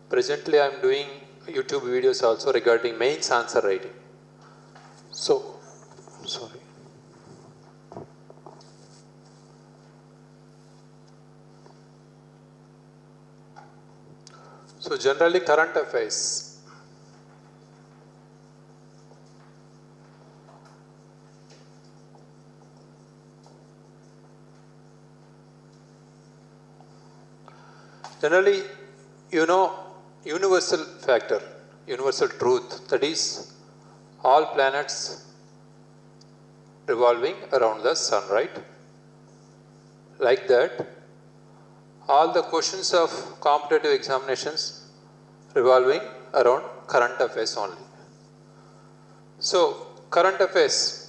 Presently I am doing YouTube videos also regarding mains answer writing. So, sorry. So generally current affairs. Generally, you know, universal factor, universal truth, that is all planets revolving around the sun, right? Like that, all the questions of competitive examinations revolving around current affairs only. So, current affairs.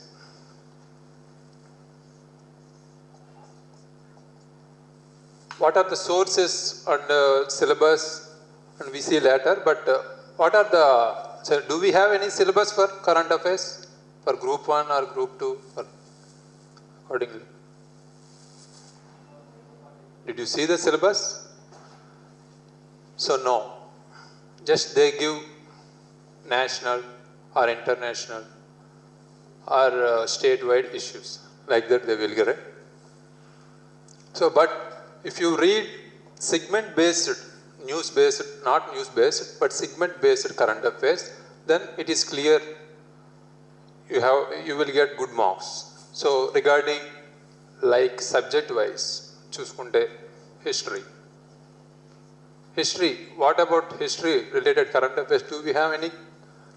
What are the sources and syllabus, and we see later, but what are the, so do we have any syllabus for current affairs for group 1 or group 2 or accordingly? Did you see the syllabus? So no, just they give national or international or statewide issues, like that they will get it. So, but if you read segment based, news based, not news based, but segment based current affairs, then it is clear you will get good marks. So regarding like subject wise, chooskunte history. History, what about history related current affairs? Do we have any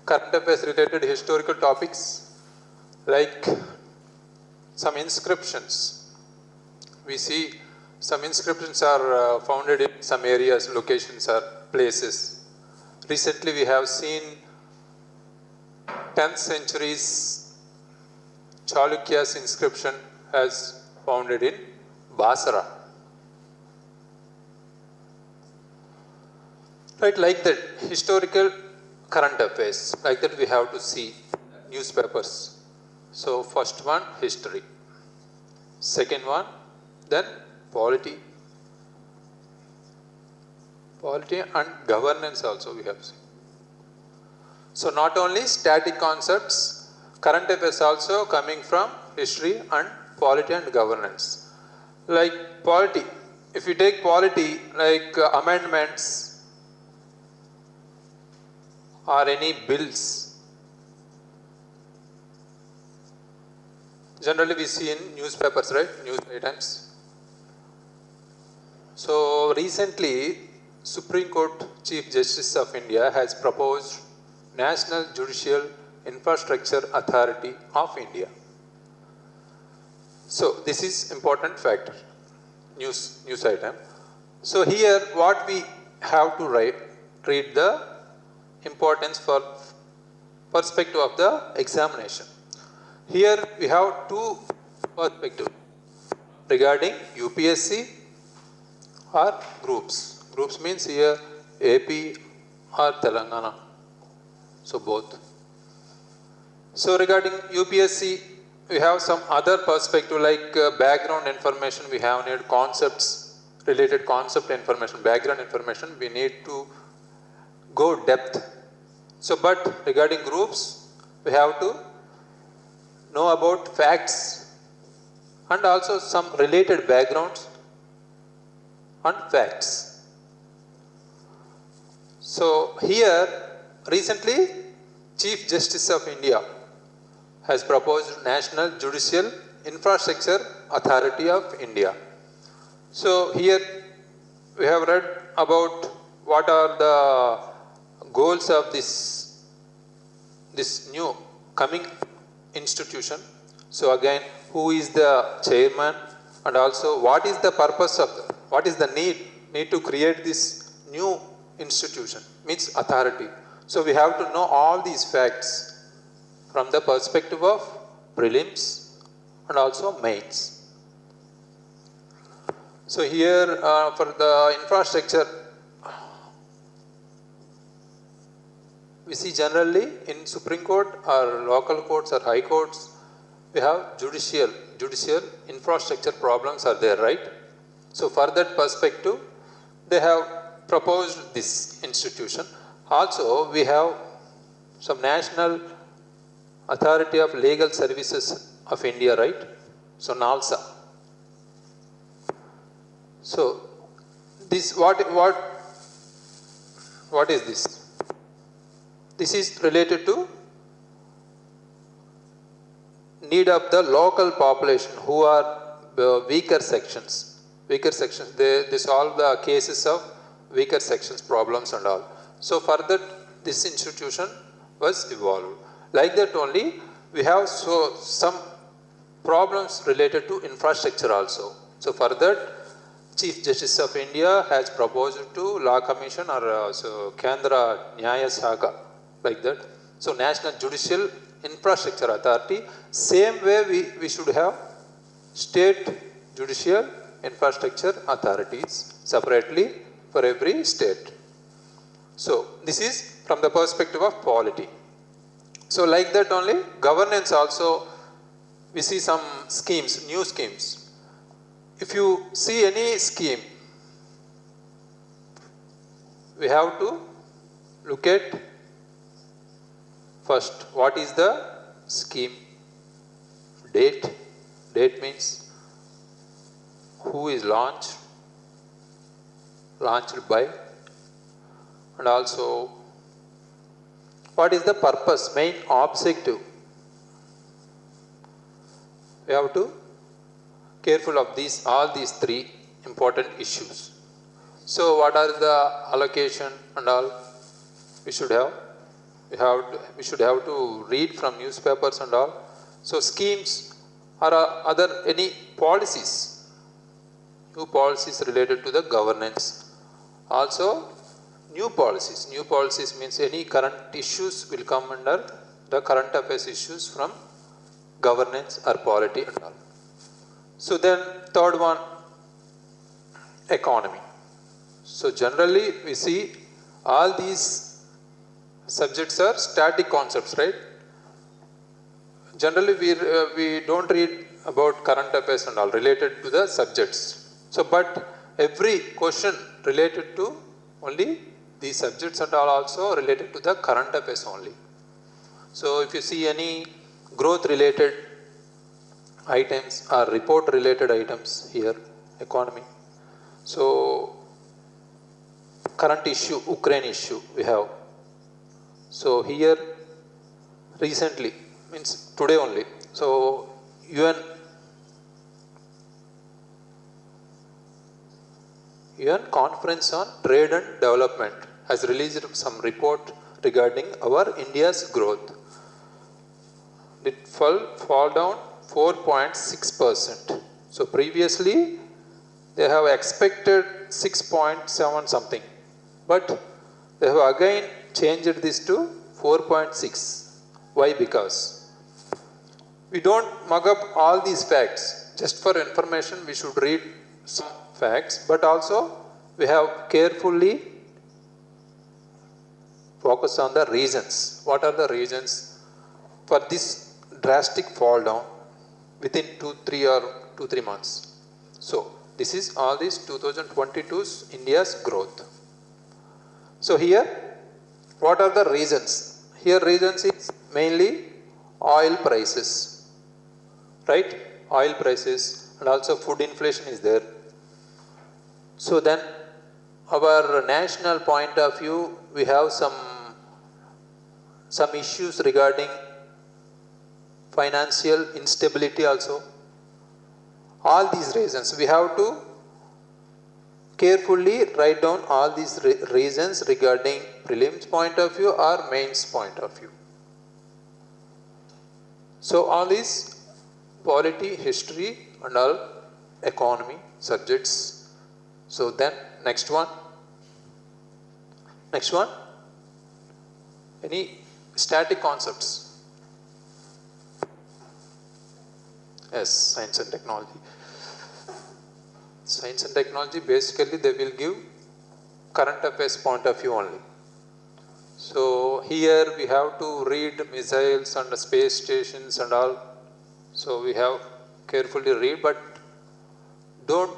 current affairs related historical topics? Like some inscriptions. We see some inscriptions are founded in some areas, locations or places. Recently we have seen 10th century's Chalukya's inscription as founded in Basra. Right, like that, historical current affairs, like that we have to see newspapers. So first one, history. Second one, then polity and governance also we have seen. So not only static concepts, current affairs also coming from history and polity and governance. Like polity, if you take polity, like amendments or any bills, generally we see in newspapers, right? News items. So recently, Supreme Court Chief Justice of India has proposed National Judicial Infrastructure Authority of India. So this is important factor, news item. So here what we have to read the importance for perspective of the examination. Here we have two perspectives regarding UPSC or groups. Groups means here AP or Telangana. So both. So regarding UPSC, we have some other perspective like background information. We have need concepts, related concept information, background information. We need to go depth. So but regarding groups, we have to know about facts and also some related backgrounds and facts. So here recently Chief Justice of India has proposed National Judicial Infrastructure Authority of India. So here we have read about what are the goals of this new coming institution. So again, who is the chairman and also what is the purpose of what is the need to create this new institution, means authority. So we have to know all these facts from the perspective of prelims and also mains. So here for the infrastructure, we see generally in Supreme Court or local courts or high courts, we have judicial infrastructure problems are there, right? So for that perspective, they have proposed this institution. Also, we have some National Authority of Legal Services of India, right? So NALSA. So this what is this? This is related to need of the local population who are weaker sections. Weaker sections, they solve the cases of weaker sections problems and all. So further this institution was evolved. Like that only we have some problems related to infrastructure also. So for that Chief Justice of India has proposed to Law Commission or Kendra Nyaya Shaka, like that. So National Judicial Infrastructure Authority, same way we should have state judicial infrastructure authorities separately for every state. So this is from the perspective of polity. So like that only governance also, we see some schemes, new schemes. If you see any scheme, we have to look at first what is the scheme, date means who is launched by, and also what is the purpose, main objective. We have to careful of all these three important issues. So what are the allocation and all we should have? We should have to read from newspapers and all. So schemes are other any policies, new policies related to the governance. Also new policies. New policies means any current issues will come under the current affairs issues from governance or polity and all. So then third one, economy. So generally we see all these subjects are static concepts, right? Generally we don't read about current affairs and all related to the subjects. So but every question related to only these subjects and all also related to the current affairs only. So if you see any growth related items or report related items here, economy. So current issue, Ukraine issue we have. So here recently, means today only. So UN Conference on Trade and Development has released some report regarding our India's growth. It fall down 4.6%. So previously they have expected 6.7 something, but they have again changed this to 4.6. Why? Because we don't mug up all these facts. Just for information, we should read some facts, but also we have carefully focused on the reasons. What are the reasons for this drastic fall down within 2-3 months? So this is all this 2022's India's growth. So here, what are the reasons? Here reasons is mainly oil prices, right? Oil prices, and also food inflation is there. So then our national point of view, we have some issues regarding financial instability also. All these reasons, we have to carefully write down all these reasons regarding prelims point of view or mains point of view. So all these polity, history and all economy subjects. So then next one, any static concepts? Yes, science and technology. Science and technology, basically they will give current affairs point of view only. So here we have to read missiles and space stations and all. So we have carefully read, but don't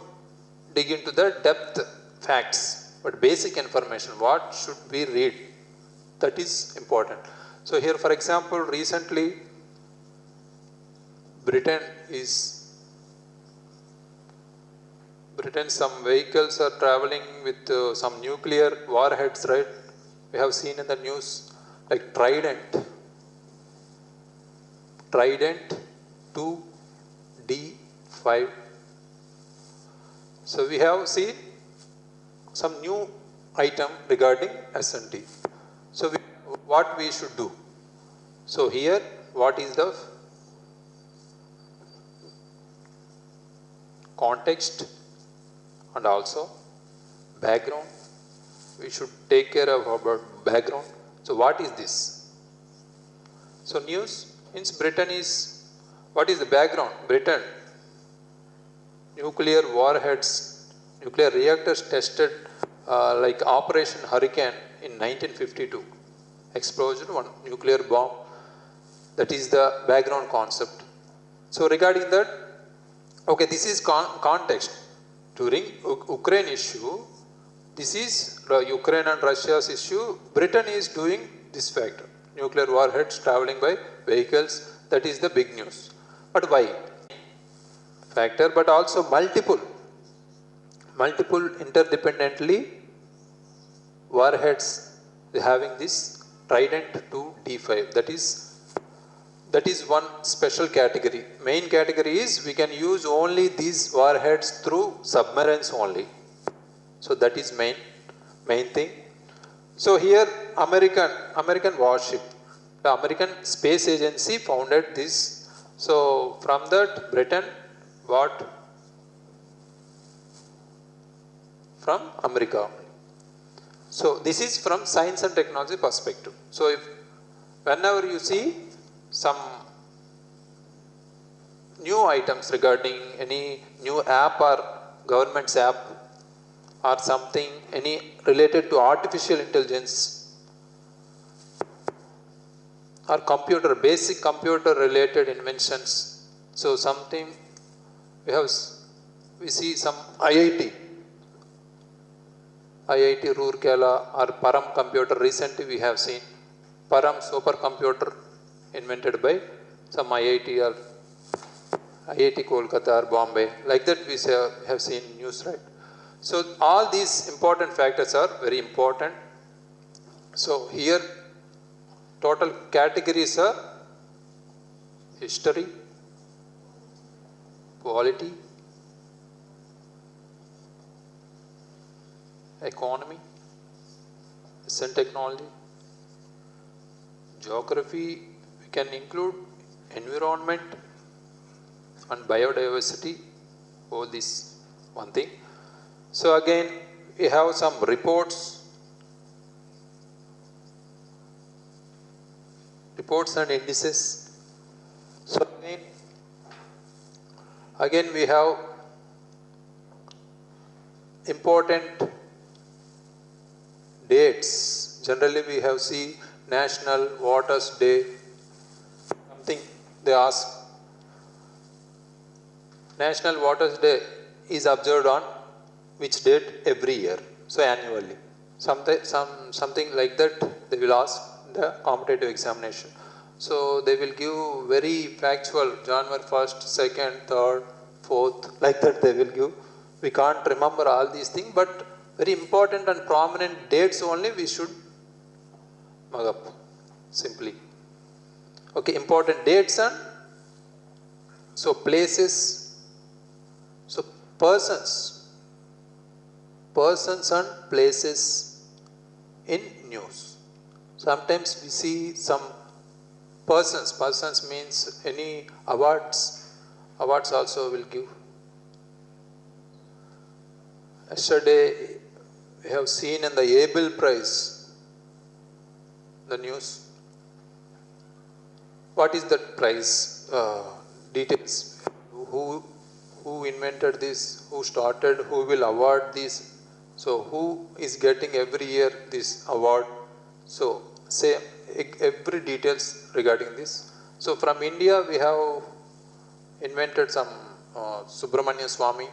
dig into the depth facts. but basic information, what should we read? That is important. So here, for example, recently Britain, some vehicles are traveling with some nuclear warheads, right? We have seen in the news, like Trident 2 day-5. So we have seen some new item regarding S&T. So what we should do? So here, what is the context and also background? We should take care of our background. So what is this? So news means Britain is, what is the background? Britain, nuclear warheads, nuclear reactors tested like Operation Hurricane in 1952. Explosion, one nuclear bomb. That is the background concept. So regarding that, okay, this is context. During Ukraine issue, this is Ukraine and Russia's issue. Britain is doing this factor. Nuclear warheads traveling by vehicles. That is the big news. But why? Factor, but also multiple interdependently warheads having this Trident 2 day-5. That is one special category. Main category is we can use only these warheads through submarines only. So that is main thing. So here American warship, the American Space Agency founded this. So from that Britain bought from America. So this is from science and technology perspective. So whenever you see some new items regarding any new app or government's app or something, any related to artificial intelligence or basic computer related inventions. So something we see some IIT Roorkela or Param computer. Recently we have seen Param supercomputer invented by some IIT or IIT Kolkata or Bombay. Like that we have seen news, right? So all these important factors are very important. So here total categories are history, polity, economy, science and technology, geography. We can include environment and biodiversity, all this one thing. So again we have some reports and indices. So again we have important dates. Generally we have seen National Waters Day. Something they ask. National Waters Day is observed on which date every year? So annually. Something like that they will ask the competitive examination. So they will give very factual January 1st, 2nd, 3rd, 4th, like that they will give. We can't remember all these things, but very important and prominent dates only we should mug up simply. Okay, important dates and so places, so persons and places in news. Sometimes we see some persons means any awards also will give. Yesterday we have seen in the Abel Prize, the news. What is that prize? Details. Who invented this? Who started? Who will award this? So who is getting every year this award? So say every details regarding this. So from India we have invented some Subramania Swamy.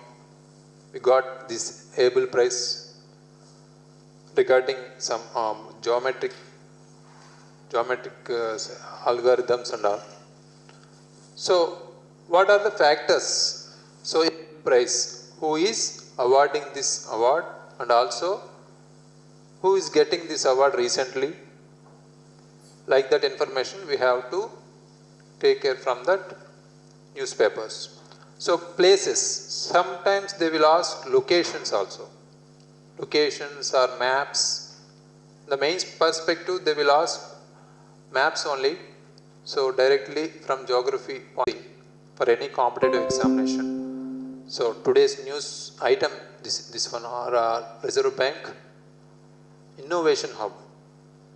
We got this Abel Prize. regarding some geometric algorithms and all. So what are the factors? So price, who is awarding this award, and also who is getting this award recently, like that information we have to take care from that newspapers. So places, sometimes they will ask locations also, locations or maps. The main perspective they will ask maps only, so directly from geography for any competitive examination. So today's news item, this one, or Reserve Bank Innovation Hub,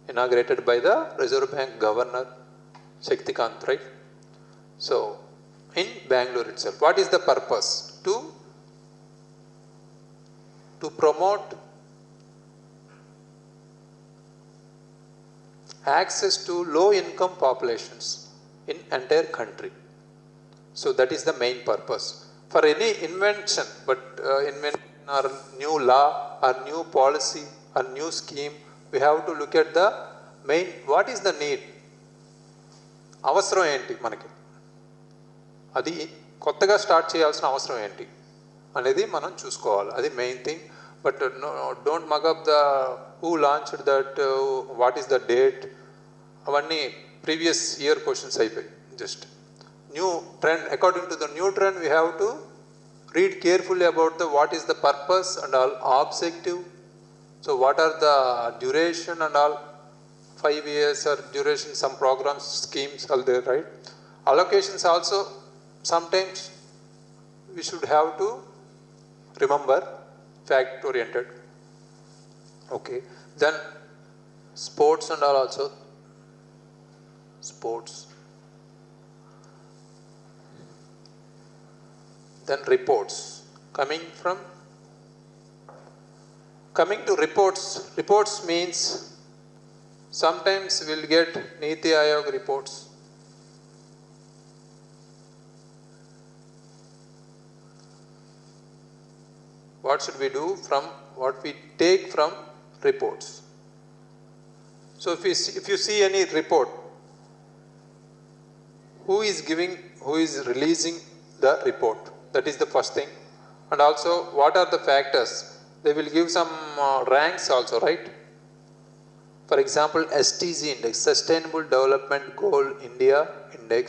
inaugurated by the Reserve Bank Governor Shaktikant, right? So in Bangalore itself, what is the purpose? To promote access to low income populations in entire country. So that is the main purpose. For any invention, but invention or new law or new policy or new scheme, we have to look at the main, what is the need? అవసరం ఏంటి మనకి, అది కొత్తగా start చేయాల్సిన అవసరం ఏంటి అనేది మనం చూసుకోవాలి. అది main thing. But don't mug up the who launched that, what is the date, అవన్నీ ప్రీవియస్ ఇయర్ క్వశ్చన్స్ అయిపోయి. Just new trend, according to the new trend we have to read carefully about the what is the purpose and all objective. So what are the duration and all, 5 years or duration, some programs, schemes are there, right? Allocations also sometimes we should have to remember, fact oriented. Okay, then sports and all also, sports. Then reports, coming to reports means sometimes we'll get Niti Aayog reports, what should we do from what we take from reports. So if you see any report, who is releasing the report? That is the first thing. And also, what are the factors? They will give some ranks also, right? For example, SDG index, Sustainable Development Goal India Index.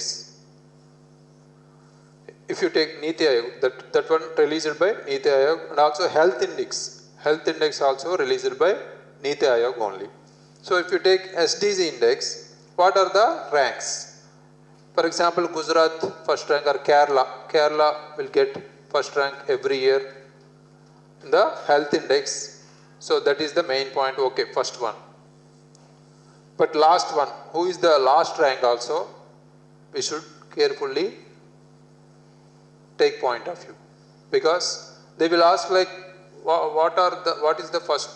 If you take Niti Aayog, that one released by Niti Aayog, and also Health Index also released by Niti Aayog only. So if you take SDG index, what are the ranks? For example, Gujarat first rank, or Kerala will get first rank every year in the health index. So that is the main point. Okay, first one. But last one, who is the last rank also, we should carefully take point of view, because they will ask like what is the first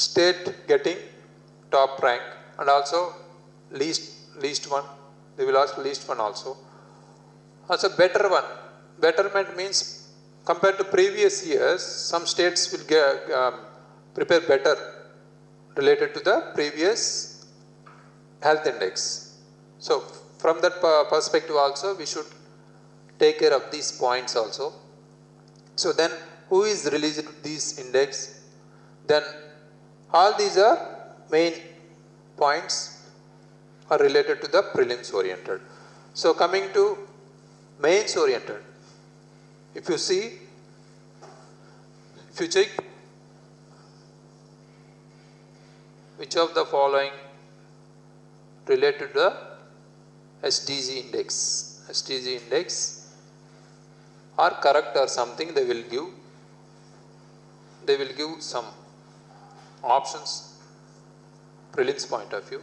state getting top rank, and also least one. They will ask least one also. Also better one. Betterment means compared to previous years, some states will prepare better related to the previous health index. So from that perspective also, we should take care of these points also. So then who is released this index? Then all these are main points are related to the prelims oriented. So coming to mains oriented, if you check which of the following related to the SDG index are correct or something, they will give some options, prelims point of view.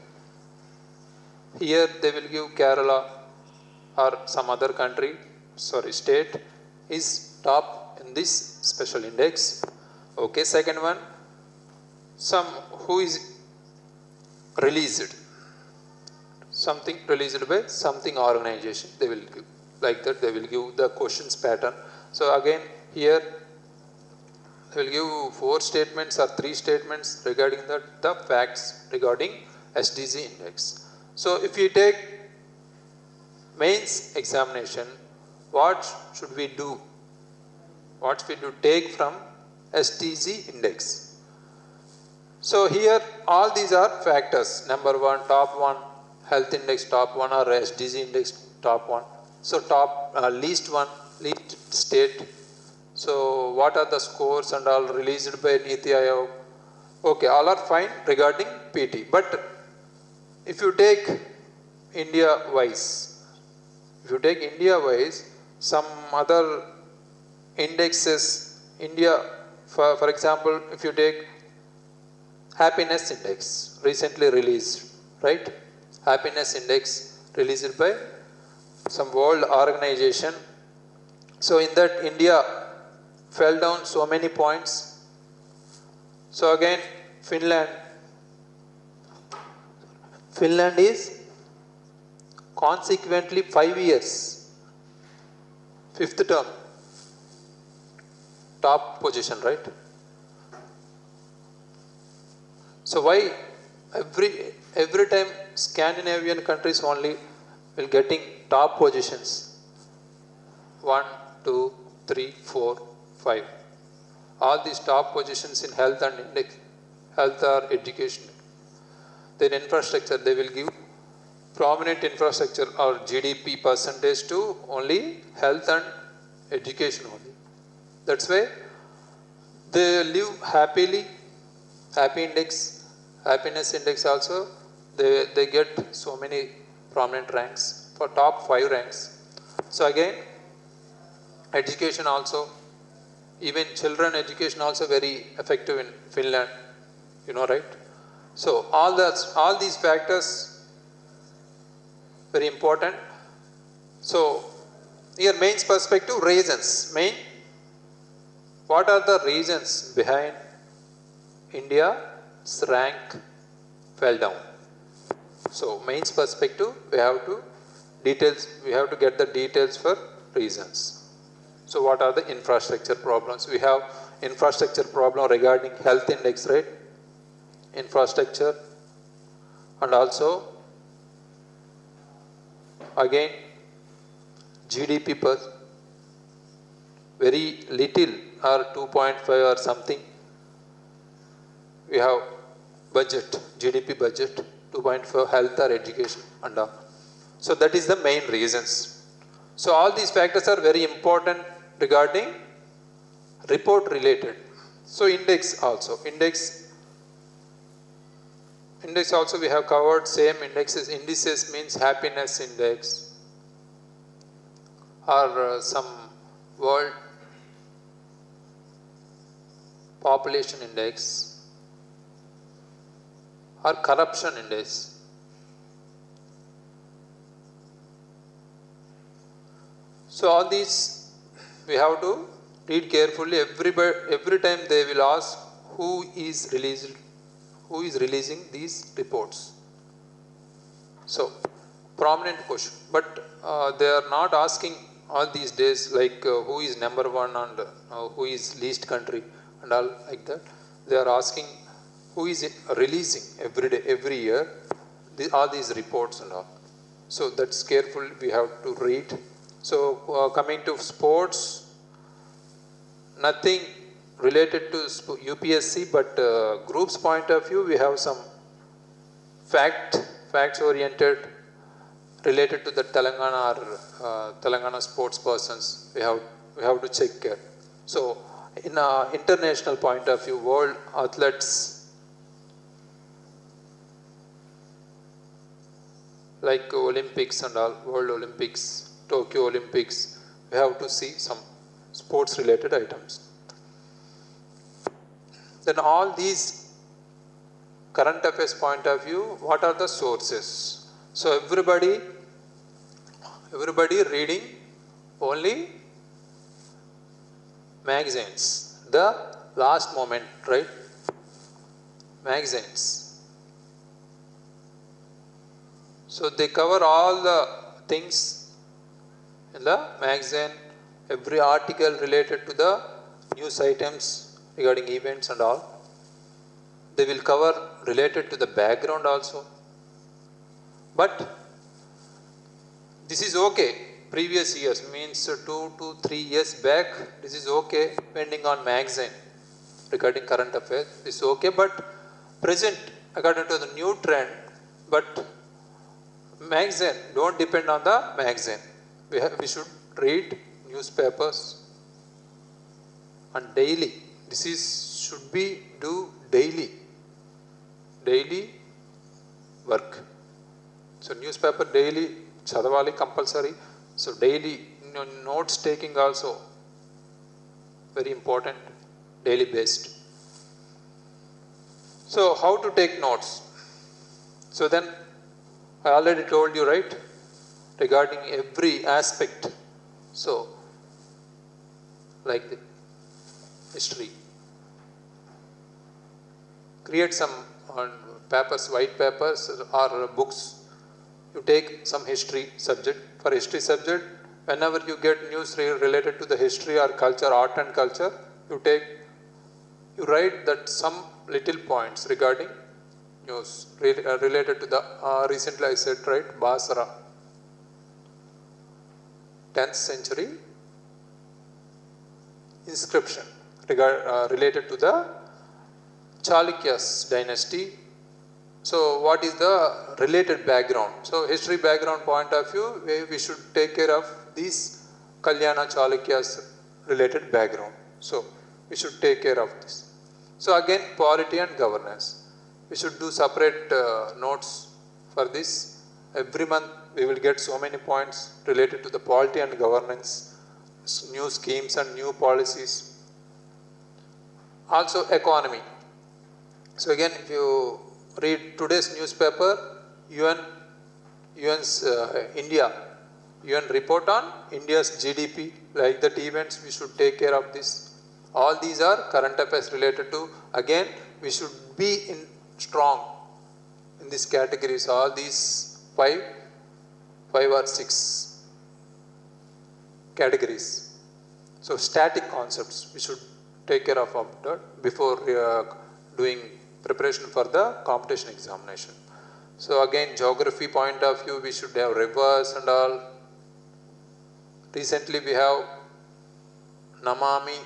Here they will give Kerala or some other state is top in this special index. Okay, second one, some who is released, something released by something organization, they will give like that, they will give the questions pattern. So again here will give 4 statements or 3 statements regarding the facts regarding SDG index. So if you take mains examination, what should we do? What should we take from SDG index? So here all these are factors. Number 1, top 1, health index top 1 or SDG index top 1. So top least state. So what are the scores and all released by Niti Aayog? Okay, all are fine regarding PT. But if you take India wise, some other indexes, for example, if you take happiness index recently released, right? Happiness index released by some world organization. So in that India fell down so many points. So again Finland is consequently 5 years, 5th term, top position, right? So why every time Scandinavian countries only will getting top positions? 1, 2, 3, 4, 5. All these top positions in health and index, health or education. Then infrastructure, they will give prominent infrastructure or GDP percentage to only health and education only. That's why they live happily. Happiness index also, they get so many prominent ranks for top 5 ranks. So again, education also, even children education also very effective in Finland, you know, right? So all these factors very important. So here mains perspective, reasons. What are the reasons behind India's rank fell down? So mains perspective, we have to get the details for reasons. So what are the infrastructure problems? We have infrastructure problem regarding health index, right? Infrastructure, and also again GDP per very little or 2.5 or something. We have budget, GDP budget 2.5 health or education and all. So that is the main reasons. So all these factors are very important regarding report related. So index also we have covered same indexes. Indices means happiness index or some world population index or corruption index. So all these we have to read carefully. Every time they will ask who is releasing these reports. So prominent question, but they are not asking all these days like who is number 1 and who is least country and all like that. They are asking who is releasing every year all these reports and all. So that's careful we have to read. So coming to sports, nothing related to UPSC, but group's point of view, we have some facts oriented related to the Telangana or Telangana sports persons. We have to check here. So in international point of view, world athletes like Olympics and all, World Olympics, Tokyo Olympics, we have to see some sports related items. Then all these current affairs point of view, what are the sources? So everybody reading only magazines, the last moment, right? Magazines. So they cover all the things in the magazine, every article related to the news items regarding events and all. They will cover related to the background also. But this is okay. Previous years means 2 to 3 years back, this is okay depending on magazine regarding current affairs. This is okay, but present according to the new trend, but magazine, don't depend on the magazine. We should read newspapers and daily. This is should be do daily work. So newspaper daily chadavali compulsory. So daily notes taking also very important, daily based. So how to take notes? So then I already told you, right, regarding every aspect. So like the history, create some papers, white papers or books. You take some history subject. For history subject, whenever you get news related to the history or culture, art and culture, you write that some little points regarding news related to the recently I said, right, Basra, 10th century inscription related to the Chalukya's dynasty. So what is the related background? So history background point of view, we should take care of these Kalyana Chalukya's related background. So we should take care of this. So again, polity and governance. We should do separate notes for this. Every month we will get so many points related to the polity and governance, new schemes and new policies. Also economy. So again, if you read today's newspaper, UN's UN report on India's GDP, like that events, we should take care of this. All these are current affairs related to, again, we should be strong in these categories, all these five or six categories. So static concepts, we should take care of that before doing preparation for the competition examination. So again, geography point of view, we should have rivers and all. Recently we have Namami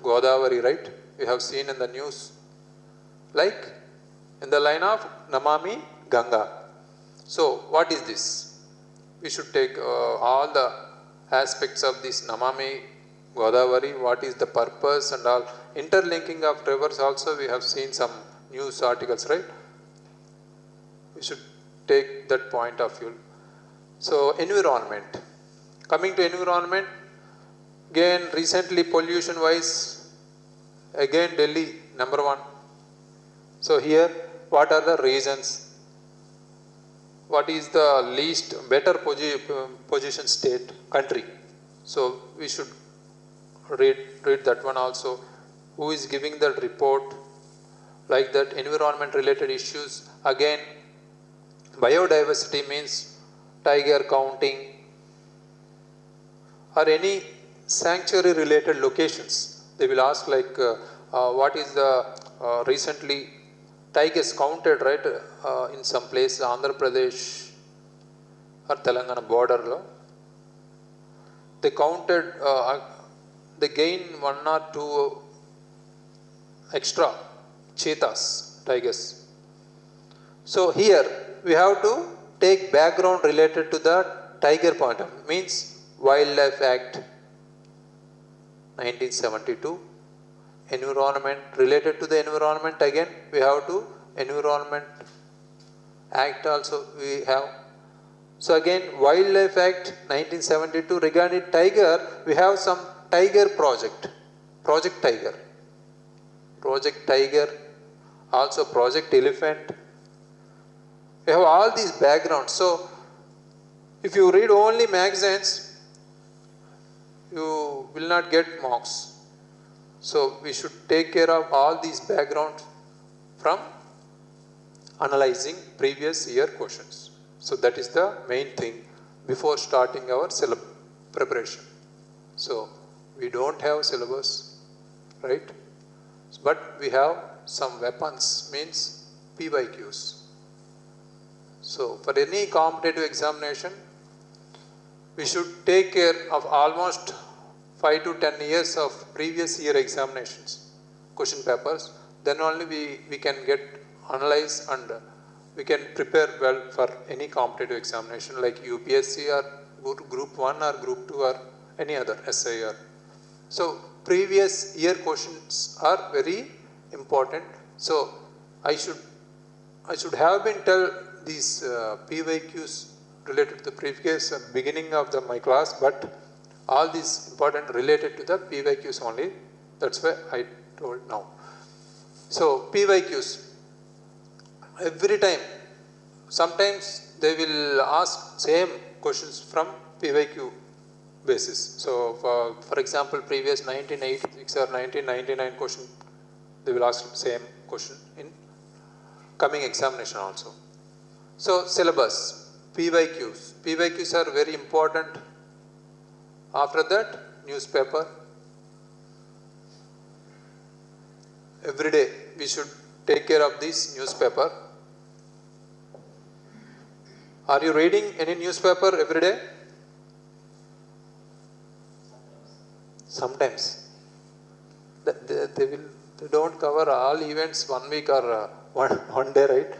Godavari, right? We have seen in the news, like in the line of Namami Ganga. So what is this? We should take all the aspects of this Namami Godavari, what is the purpose and all. Interlinking of rivers also, we have seen some news articles, right? We should take that point of view. So environment. Coming to environment, again recently pollution wise, again Delhi number 1. So here, what are the reasons? What is the least better position state, country? So we should read that one also. Who is giving that report? Like that, environment related issues. Again, biodiversity means tiger counting or any sanctuary related locations. They will ask like what is the recently tigers counted, right, in some place, Andhra Pradesh or Telangana border. They counted, they gained 1 or 2 extra cheetahs, tigers. So here we have to take background related to the tiger point of view, means Wildlife Act 1972, environment related to the environment, again we have to Environment Act also we have. So again Wildlife Act 1972 regarding tiger, we have some tiger project, Project Tiger, also Project Elephant. We have all these backgrounds. So if you read only magazines, you will not get marks. So we should take care of all these backgrounds from analyzing previous year questions. So that is the main thing before starting our syllabus preparation. So we don't have syllabus, right? But we have some weapons, means PYQs. So for any competitive examination, we should take care of almost 5 to 10 years of previous year examinations, question papers. Then only we can get analyzed and we can prepare well for any competitive examination like UPSC or Group 1 or Group 2 or any other SIR. So previous year questions are very important. So I should have been tell these PYQs related to the previous beginning of my class, but all these important related to the PYQs only. That's why I told now. So PYQs, every time, sometimes they will ask same questions from PYQ basis. So for example, previous 1986 or 1999 question, they will ask same question in coming examination also. So syllabus, PYQs are very important. After that, newspaper. Every day we should take care of this newspaper. Are you reading any newspaper every day? Sometimes. They don't cover all events 1 week or one day, right?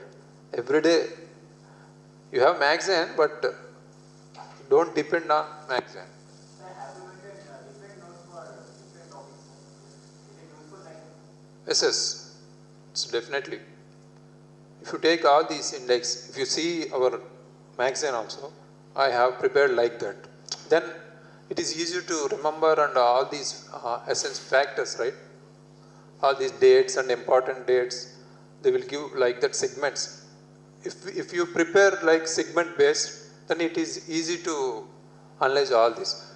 Every day you have magazine, but don't depend on magazine. Yes, it's definitely. If you take all these index, if you see our magazine also, I have prepared like that. Then it is easy to remember and all these essence factors, right? All these dates and important dates, they will give like that segments. If you prepare like segment based, then it is easy to analyze all this.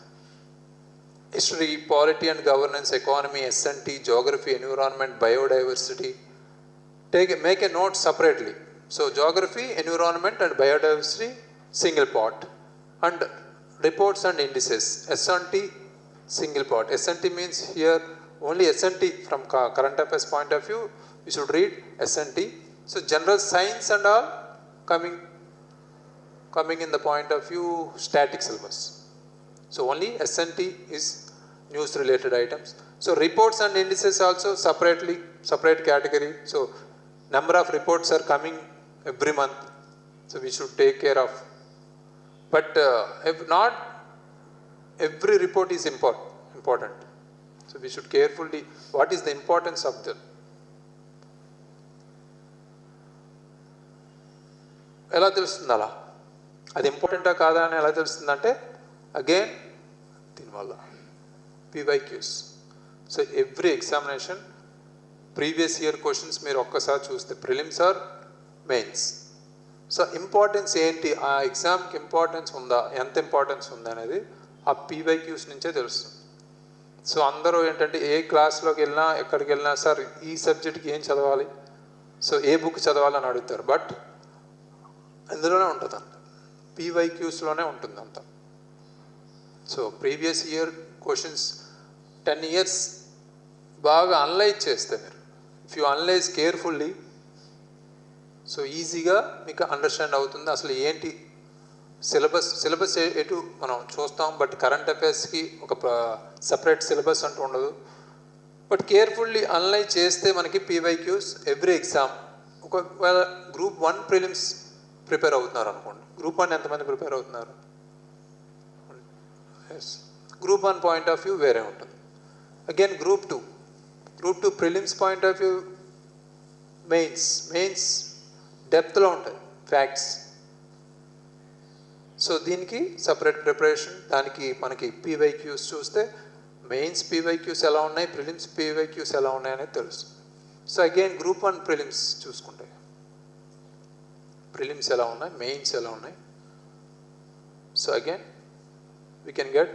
History, polity and governance, economy, S&T, geography, environment, biodiversity. Make a note separately. So geography, environment and biodiversity, single part. And reports and indices, S&T, single part. S&T means here only S&T from current affairs point of view, we should read S&T. So general science and all coming in the point of view static syllabus. So only S&T is news related items. So reports and indices also separate category. So number of reports are coming every month. So we should take care of. But if not, every report is important. So we should carefully, what is the importance of the ఎలా తెలుస్తుంది అలా అది ఇంపార్టెంటా కాదా అని ఎలా తెలుస్తుందంటే again దీనివల్ల PYQs. So every examination previous year questions మీరు ఒక్కసారి చూస్తే prelims or mains. So importance ఏంటి, ఆ ఎగ్జామ్కి ఇంపార్టెన్స్ ఉందా, ఎంత ఇంపార్టెన్స్ ఉందా అనేది ఆ PYQs నుంచే తెలుస్తుంది. సో అందరూ ఏంటంటే ఏ క్లాస్లోకి వెళ్ళినా ఎక్కడికి వెళ్ళినా సార్ ఈ సబ్జెక్ట్కి ఏం చదవాలి, సో ఏ బుక్ చదవాలని అడుగుతారు. బట్ అందులోనే ఉంటుంది అంత, PYQsలోనే ఉంటుంది అంత. So previous year questions 10 years బాగా అనలైజ్ చేస్తే మీరు, if you analyse carefully, so ఈజీగా మీకు అండర్స్టాండ్ అవుతుంది అసలు ఏంటి సిలబస్ ఎటు మనం చూస్తాం. బట్ కరెంట్ అఫైర్స్కి ఒక సపరేట్ సిలబస్ అంటూ ఉండదు. బట్ కేర్ఫుల్లీ అనలైజ్ చేస్తే మనకి PYQs ఎవ్రీ ఎగ్జామ్. ఒకవేళ గ్రూప్ 1 ప్రిలిమ్స్ ప్రిపేర్ అవుతున్నారు అనుకోండి, గ్రూప్ 1 ఎంతమంది ప్రిపేర్ అవుతున్నారు? Yes, group 1 point of view వేరే ఉంటుంది. Again group 2 prelims point of view mains డెప్త్లో ఉంటాయి ఫ్యాక్ట్స్. సో దీనికి సపరేట్ ప్రిపరేషన్, దానికి మనకి PYQs చూస్తే మెయిన్స్ PYQs ఎలా ఉన్నాయి, ప్రిలిమ్స్ PYQs ఎలా ఉన్నాయి అనేది తెలుస్తుంది. సో అగైన్ గ్రూప్ 1 ప్రిలిమ్స్ చూసుకుంటే ప్రిలిమ్స్ ఎలా ఉన్నాయి, మెయిన్స్ ఎలా ఉన్నాయి. So again we can get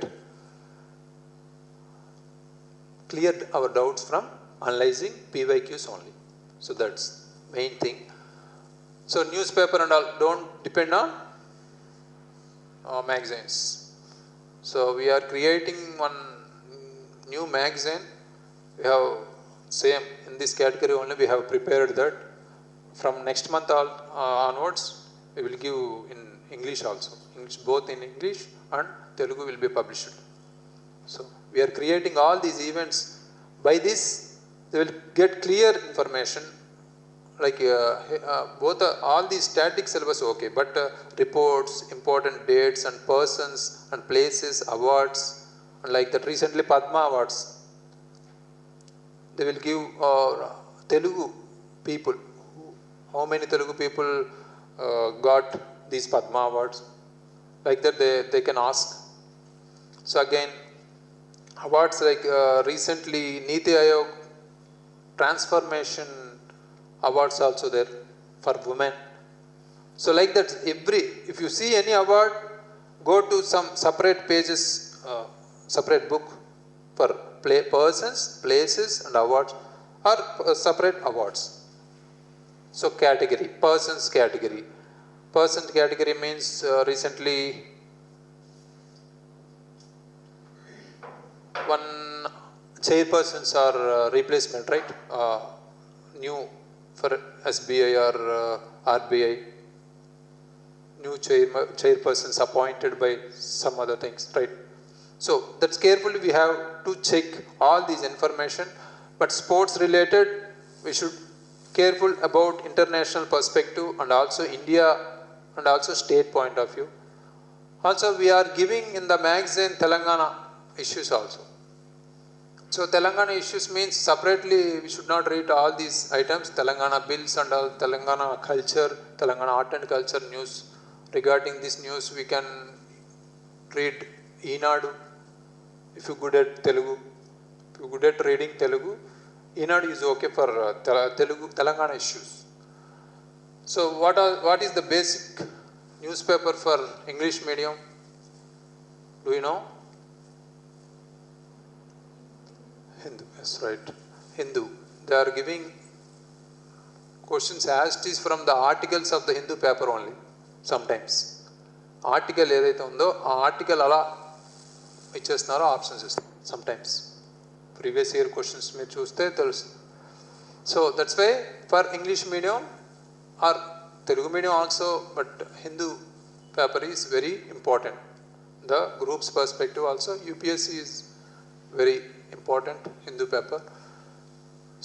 cleared our doubts from analyzing PYQs only. So that's main thing. So newspaper and all don't depend on magazines. So we are creating one new magazine. We have Same, in this category only we have prepared that. From next month onwards, we will give in English also. English, both in English and Telugu will be published. So we are creating all these events. By this, they will get clear information. Like both all these static syllabus okay, but reports, important dates and persons and places, awards, and like that recently Padma Awards. They will give Telugu people. How many Telugu people got these Padma Awards? Like that they can ask. So again, awards like recently Niti Aayog Transformation Awards also there for women. So like that if you see any award, go to some separate pages, separate book for persons, places and awards, or separate awards. So category, persons category. Person category means recently one chairpersons are replacement, right? New for SBI or RBI. New chairpersons appointed by some other things, right? So that's carefully we have to check all these information. But sports related, we should careful about international perspective and also India and also state point of view. Also we are giving in the magazine Telangana issues also. So Telangana issues means separately we should not read all these items, Telangana bills and all, Telangana culture, Telangana art and culture news. Regarding this news we can read Eenadu if you good at Telugu. If you good at reading Telugu, Eenadu is okay for Telangana issues. So what is the basic newspaper for English medium? Do you know? Hindu, yes, right. Hindu. They are giving questions as it is from the articles of the Hindu paper only. Sometimes. Article ఏదైతే ఉందో ఆ article అలా ఇచ్చేస్తున్నారో options ఇస్తారు sometimes. Previous year questions మీరు చూస్తే తెలుసు. So that's why for English medium or Telugu medium also, but Hindu paper is very important. The group's perspective also, UPSC is very important Hindu paper.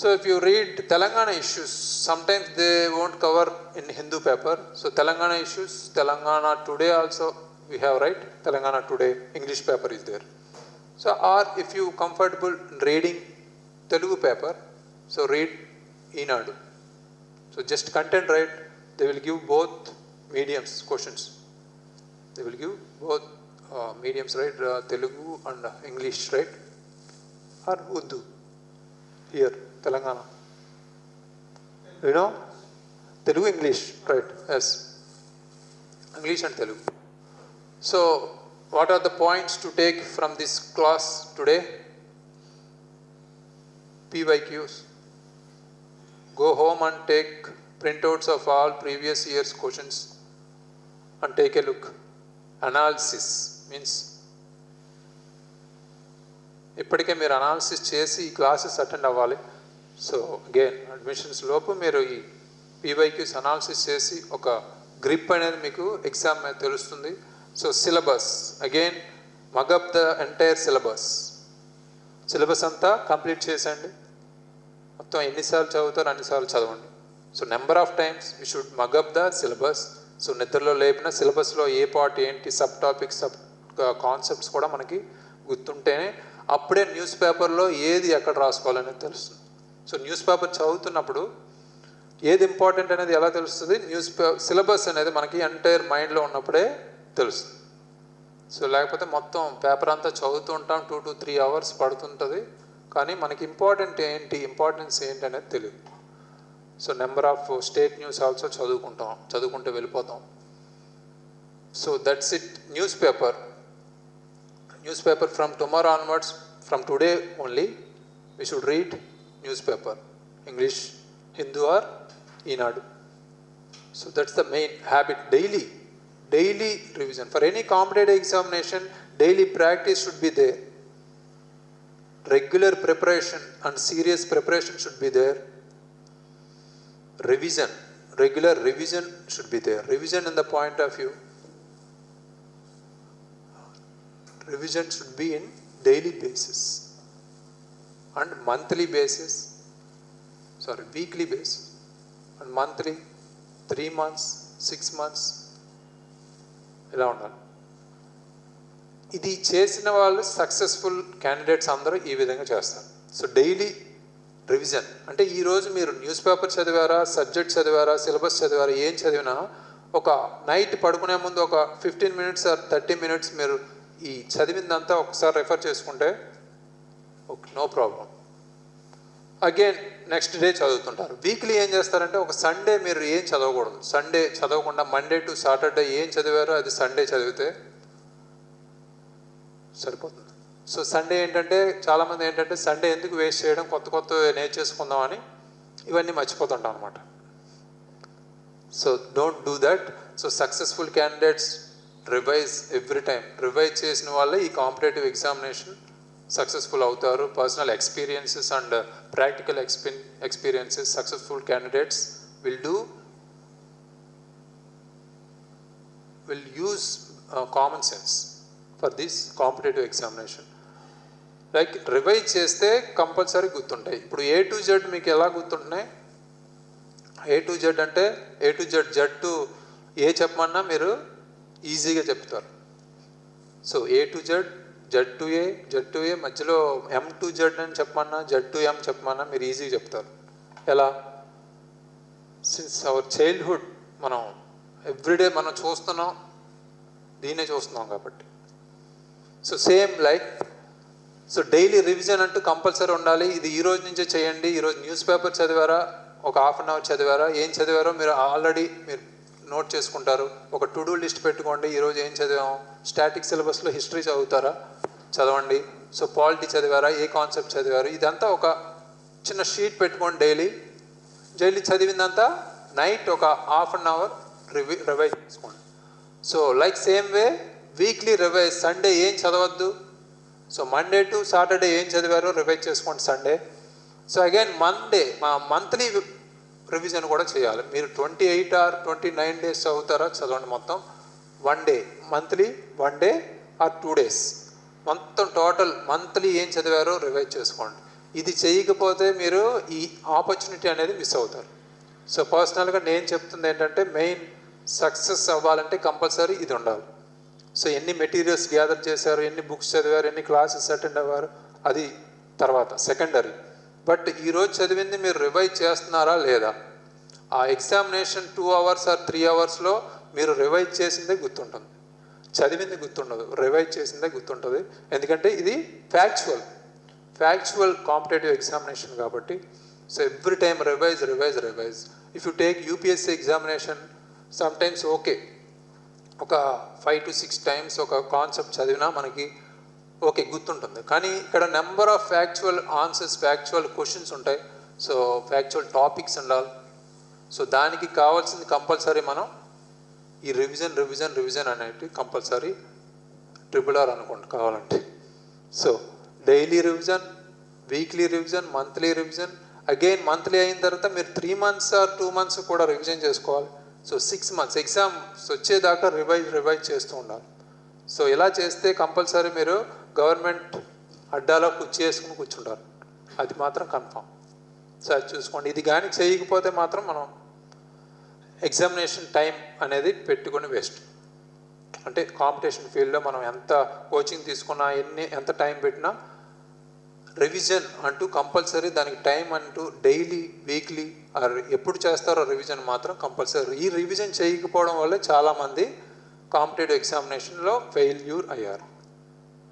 So if you read Telangana issues, sometimes they won't cover in Hindu paper. So Telangana issues, Telangana Today also we have, right? Telangana Today English paper is there. So or if you comfortable reading Telugu paper, so read Eenadu. So just content, right? They will give both mediums questions. They will give both mediums, right? Telugu and English, right? Or Urdu here, Telangana. You know? Telugu, English, right? Yes. English and Telugu. So, what are the points to take from this class today? PYQs. Go home and take printouts of all previous year's questions and take a look. Analysis means ఇప్పటికే మీరు analysis చేసి ఈ classes attend అవ్వాలి. So again admissions లోపు మీరు ఈ PYQs analysis చేసి ఒక గ్రిప్ అనేది మీకు ఎగ్జామ్ మీద తెలుస్తుంది. So syllabus again mug up the entire syllabus అంతా కంప్లీట్ చేసేయండి. మొత్తం ఎన్నిసార్లు చదువుతారో అన్నిసార్లు చదవండి. So number of times we should mug up the syllabus. So నిద్రలో లేపిన సిలబస్లో ఏ పార్ట్ ఏంటి, సబ్ టాపిక్స్, సబ్ కాన్సెప్ట్స్ కూడా మనకి గుర్తుంటేనే అప్పుడే న్యూస్ పేపర్లో ఏది ఎక్కడ రాసుకోవాలనేది తెలుస్తుంది. సో న్యూస్ పేపర్ చదువుతున్నప్పుడు ఏది ఇంపార్టెంట్ అనేది ఎలా తెలుస్తుంది? సిలబస్ అనేది మనకి ఎంటైర్ మైండ్లో ఉన్నప్పుడే తెలుస్తుంది. సో లేకపోతే మొత్తం పేపర్ అంతా చదువుతూ ఉంటాం, 2 to 3 hours పడుతుంటుంది, కానీ మనకి ఇంపార్టెన్స్ ఏంటి అనేది తెలియదు. So number of state news also చదువుకుంటూ వెళ్ళిపోతాం. So that's it. News paper from tomorrow onwards, from today only, we should read newspaper, English, Hindu or Eenadu. So that's the main habit. Daily revision. For any competitive examination, daily practice should be there. regular preparation and serious preparation should be there. Revision, regular revision should be there. Revision in the point of view, revision should be in daily basis and monthly basis, weekly basis and monthly, 3 months, 6 months ఇలా ఉండాలి. ఇది చేసిన వాళ్ళు successful candidates అందరూ ఈ విధంగా చేస్తారు. So daily revision అంటే ఈరోజు మీరు న్యూస్ పేపర్ చదివారా, సబ్జెక్ట్ చదివారా, సిలబస్ చదివారా, ఏం చదివినా ఒక నైట్ పడుకునే ముందు ఒక 15 minutes ఆర్ 30 minutes మీరు ఈ చదివిందంతా ఒకసారి రెఫర్ చేసుకుంటే okay, no problem. Again next day చదువుతుంటారు. వీక్లీ ఏం చేస్తారంటే ఒక సండే మీరు ఏం చదవకూడదు. సండే చదవకుండా మండే టు సాటర్డే ఏం చదివారో అది సండే చదివితే సరిపోతుంది. సో సండే ఏంటంటే చాలామంది ఏంటంటే సండే ఎందుకు వేస్ట్ చేయడం, కొత్త కొత్త నేర్చేసుకుందామని ఇవన్నీ మర్చిపోతుంటాం అనమాట. So don't do that. So successful candidates revise every time. Revise చేసిన వాళ్ళే ఈ కాంపిటేటివ్ ఎగ్జామినేషన్ సక్సెస్ఫుల్ అవుతారు. Personal experiences and practical experiences successful candidates will use common sense for this competitive examination. Like revise చేస్తే compulsory గుర్తుంటాయి. ఇప్పుడు A to Z మీకు ఎలా గుర్తుంటున్నాయి? A to Z అంటే A to Z, Z to A చెప్పమన్నా మీరు ఈజీగా చెప్తారు. So A to Z, Z to A, Z to A, మధ్యలో M to Z అని చెప్పమన్నా, Z to M చెప్పమన్నా మీరు ఈజీగా చెప్తారు. ఎలా? సిన్స్ అవర్ చైల్డ్హుడ్ మనం ఎవ్రీడే మనం చూస్తున్నాం, దీన్నే చూస్తున్నాం కాబట్టి. So same like so daily revision అంటూ కంపల్సరీ ఉండాలి. ఇది ఈ రోజు నుంచే చేయండి. ఈరోజు న్యూస్ పేపర్ చదివారా, ఒక 1/2 hour చదివారా, ఏం చదివారో మీరు ఆల్రెడీ మీరు నోట్ చేసుకుంటారు. ఒక టు డూ లిస్ట్ పెట్టుకోండి. ఈరోజు ఏం చదివాము, స్టాటిక్ సిలబస్లో హిస్టరీ చదువుతారా, చదవండి. సో పాలిటీ చదివారా, ఏ కాన్సెప్ట్ చదివారు, ఇదంతా ఒక చిన్న షీట్ పెట్టుకోండి. డైలీ చదివిందంతా నైట్ ఒక 1/2 hour రివైజ్ చేసుకోండి. So like same way weekly revise. Sunday ఏం చదవద్దు, సో మండే టు సాటర్డే ఏం చదివారో రివైజ్ చేసుకోండి Sunday. So again monthly revision కూడా చేయాలి. మీరు 28 or 29 days చదువుతారా, చదవండి మొత్తం. 1 day monthly, 1 day or 2 days మొత్తం టోటల్ మంత్లీ ఏం చదివారో రివైజ్ చేసుకోండి. ఇది చేయకపోతే మీరు ఈ ఆపర్చునిటీ అనేది మిస్ అవుతారు. సో పర్సనల్గా నేను చెప్తుంది ఏంటంటే మెయిన్ సక్సెస్ అవ్వాలంటే కంపల్సరీ ఇది ఉండాలి. సో ఎన్ని మెటీరియల్స్ గ్యాదర్ చేశారు, ఎన్ని బుక్స్ చదివారు, ఎన్ని క్లాసెస్ అటెండ్ అవ్వారు, అది తర్వాత సెకండరీ. బట్ ఈరోజు చదివింది మీరు రివైజ్ చేస్తున్నారా లేదా? ఆ ఎగ్జామినేషన్ 2 hours or 3 hoursలో మీరు రివైజ్ చేసిందే గుర్తుంటుంది, చదివింది గుర్తుండదు. రివైజ్ చేసిందే గుర్తుంటుంది. ఎందుకంటే ఇది ఫ్యాక్చువల్ కాంపిటేటివ్ ఎగ్జామినేషన్ కాబట్టి. So every time revise. If you take UPSC examination sometimes okay, ఒక 5 to 6 times ఒక కాన్సెప్ట్ చదివినా మనకి ఓకే గుర్తుంటుంది. కానీ ఇక్కడ number of factual answers, factual questions ఉంటాయి. సో ఫ్యాక్చువల్ టాపిక్స్ ఉండాలి. సో దానికి కావాల్సింది కంపల్సరీ మనం ఈ రివిజన్ అనేది కంపల్సరీ RRR అనుకోండి కావాలంటే. So daily revision, weekly revision, monthly revision. Again monthly అయిన తర్వాత మీరు 3 months or 2 months కూడా రివిజన్ చేసుకోవాలి. సో 6 months ఎగ్జామ్స్ వచ్చేదాకా రివైజ్ చేస్తూ ఉండాలి. సో ఇలా చేస్తే కంపల్సరీ మీరు గవర్నమెంట్ అడ్డాలో చేసుకుని కూర్చుంటారు, అది మాత్రం కన్ఫామ్. సో అది చూసుకోండి. ఇది కానీ చేయకపోతే మాత్రం మనం ఎగ్జామినేషన్ టైం అనేది పెట్టుకొని వేస్ట్. అంటే కాంపిటీషన్ ఫీల్డ్లో మనం ఎంత కోచింగ్ తీసుకున్నా, ఎంత టైం పెట్టినా రివిజన్ అంటూ కంపల్సరీ, దానికి టైం అంటూ డైలీ, వీక్లీ ఎప్పుడు చేస్తారో రివిజన్ మాత్రం కంపల్సరీ. ఈ రివిజన్ చేయకపోవడం వల్ల చాలామంది కాంపిటేటివ్ ఎగ్జామినేషన్లో ఫెయిల్యూర్ అయ్యారు.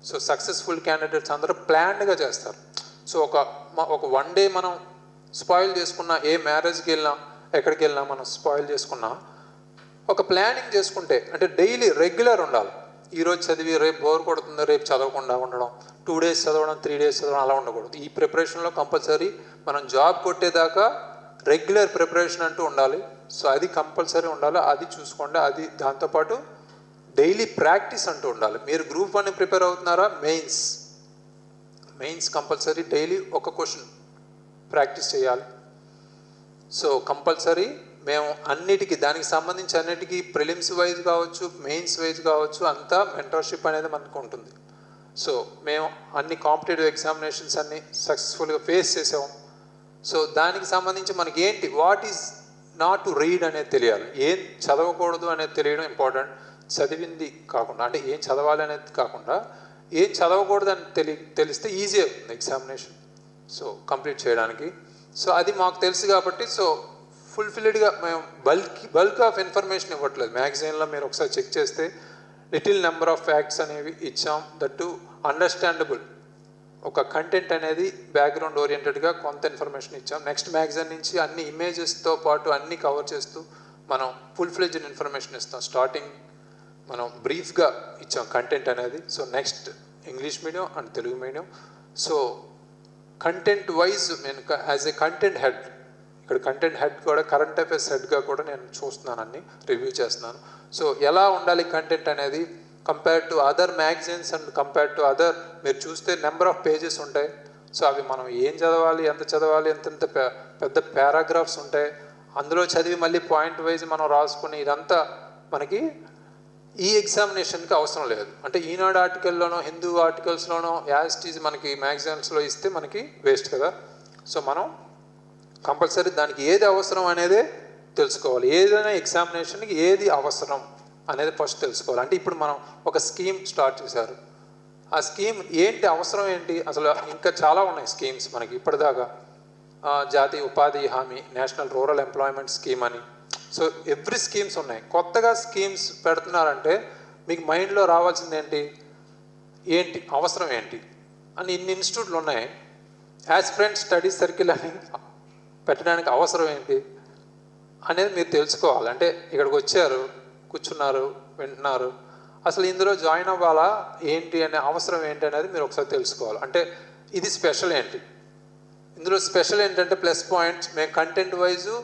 సో సక్సెస్ఫుల్ క్యాండిడేట్స్ అందరూ ప్లాన్డ్గా చేస్తారు. సో ఒక 1 day మనం స్పాయిల్ చేసుకున్నా, ఏ మ్యారేజ్కి వెళ్ళినా, ఎక్కడికి వెళ్ళినా మనం స్పాయిల్ చేసుకున్నా, ఒక ప్లానింగ్ చేసుకుంటే, అంటే డైలీ రెగ్యులర్ ఉండాలి. ఈరోజు చదివి రేపు బోర్ కొడుతుంది, రేపు చదవకుండా ఉండడం, 2 days చదవడం, 3 days చదవడం, అలా ఉండకూడదు. ఈ ప్రిపరేషన్లో కంపల్సరీ మనం జాబ్ కొట్టేదాకా రెగ్యులర్ ప్రిపరేషన్ అంటూ ఉండాలి. సో అది కంపల్సరీ ఉండాలి, అది చూసుకోండి. అది దాంతోపాటు డైలీ ప్రాక్టీస్ అంటూ ఉండాలి. మీరు గ్రూప్ 1 ప్రిపేర్ అవుతున్నారా, మెయిన్స్ కంపల్సరీ డైలీ ఒక క్వశ్చన్ ప్రాక్టీస్ చేయాలి. సో కంపల్సరీ మేము అన్నిటికీ దానికి సంబంధించి అన్నిటికీ ప్రిలిమ్స్ వైజ్ కావచ్చు, మెయిన్స్ వైజ్ కావచ్చు, అంతా మెంటర్షిప్ అనేది మనకు ఉంటుంది. సో మేము అన్ని కాంపిటేటివ్ ఎగ్జామినేషన్స్ అన్ని సక్సెస్ఫుల్గా ఫేస్ చేసాము. సో దానికి సంబంధించి మనకి ఏంటి, what is not to read అనేది తెలియాలి, ఏం చదవకూడదు అనేది తెలియడం ఇంపార్టెంట్. చదివింది కాకుండా, అంటే ఏం చదవాలి అనేది కాకుండా ఏం చదవకూడదు అని తెలిస్తే ఈజీ అవుతుంది ఎగ్జామినేషన్ సో కంప్లీట్ చేయడానికి. సో అది మాకు తెలుసు కాబట్టి సో ఫుల్ఫిల్డ్గా మేము బల్క్ ఆఫ్ ఇన్ఫర్మేషన్ ఇవ్వట్లేదు. మ్యాగజైన్లో మీరు ఒకసారి చెక్ చేస్తే లిటిల్ నెంబర్ ఆఫ్ ఫ్యాక్ట్స్ అనేవి ఇచ్చాం, దట్ టు అండర్స్టాండబుల్ ఒక కంటెంట్ అనేది బ్యాక్గ్రౌండ్ ఓరియంటెడ్గా కొంత ఇన్ఫర్మేషన్ ఇచ్చాం. నెక్స్ట్ మ్యాగజైన్ నుంచి అన్ని ఇమేజెస్తో పాటు అన్నీ కవర్ చేస్తూ మనం ఫుల్ ఫ్లెడ్జ్డ్ ఇన్ఫర్మేషన్ ఇస్తాం. స్టార్టింగ్ మనం బ్రీఫ్గా ఇచ్చాం కంటెంట్ అనేది. So next English medium and Telugu medium. So content wise నేను యాజ్ ఏ కంటెంట్ హెడ్, ఇక్కడ కంటెంట్ హెడ్ కూడా కరెంట్ అఫైర్స్ హెడ్గా కూడా నేను చూస్తున్నాను, అన్ని రివ్యూ చేస్తున్నాను. సో ఎలా ఉండాలి కంటెంట్ అనేది compare to other magazines and compare to other, మీరు చూస్తే నెంబర్ ఆఫ్ పేజెస్ ఉంటాయి. సో అవి మనం ఏం చదవాలి, ఎంత చదవాలి, ఎంతెంత పెద్ద పారాగ్రాఫ్స్ ఉంటాయి. అందులో చదివి మళ్ళీ పాయింట్ వైజ్ మనం రాసుకుని ఇదంతా మనకి ఈ ఎగ్జామినేషన్కి అవసరం లేదు. అంటే ఈనాడు ఆర్టికల్లోనో హిందూ ఆర్టికల్స్లోనో యాస్టీజ్ మనకి మ్యాగజైన్స్లో ఇస్తే మనకి వేస్ట్ కదా. సో మనం కంపల్సరీ దానికి ఏది అవసరం అనేదే తెలుసుకోవాలి. ఏదైనా ఎగ్జామినేషన్కి ఏది అవసరం అనేది ఫస్ట్ తెలుసుకోవాలి. అంటే ఇప్పుడు మనం ఒక స్కీమ్ స్టార్ట్ చేశారు, ఆ స్కీమ్ ఏంటి, అవసరం ఏంటి, అసలు ఇంకా చాలా ఉన్నాయి స్కీమ్స్ మనకి ఇప్పటిదాకా. జాతీయ ఉపాధి హామీ, నేషనల్ రూరల్ ఎంప్లాయ్మెంట్ స్కీమ్ అని, సో ఎవ్రీ స్కీమ్స్ ఉన్నాయి. కొత్తగా స్కీమ్స్ పెడుతున్నారంటే మీకు మైండ్లో రావాల్సింది ఏంటి అవసరం ఏంటి అని ఇన్ని ఇన్స్టిట్యూట్లు ఉన్నాయి. ఆస్పిరెంట్స్ స్టడీ సర్కిల్ అని పెట్టడానికి అవసరం ఏంటి అనేది మీరు తెలుసుకోవాలి. అంటే ఇక్కడికి వచ్చారు, కూర్చున్నారు, వింటున్నారు, అసలు ఇందులో జాయిన్ అవ్వాలా ఏంటి అనే అవసరం ఏంటి అనేది మీరు ఒకసారి తెలుసుకోవాలి. అంటే ఇది స్పెషల్ ఏంటి, ఇందులో స్పెషల్ ఏంటంటే ప్లస్ పాయింట్స్ మేము కంటెంట్ వైజు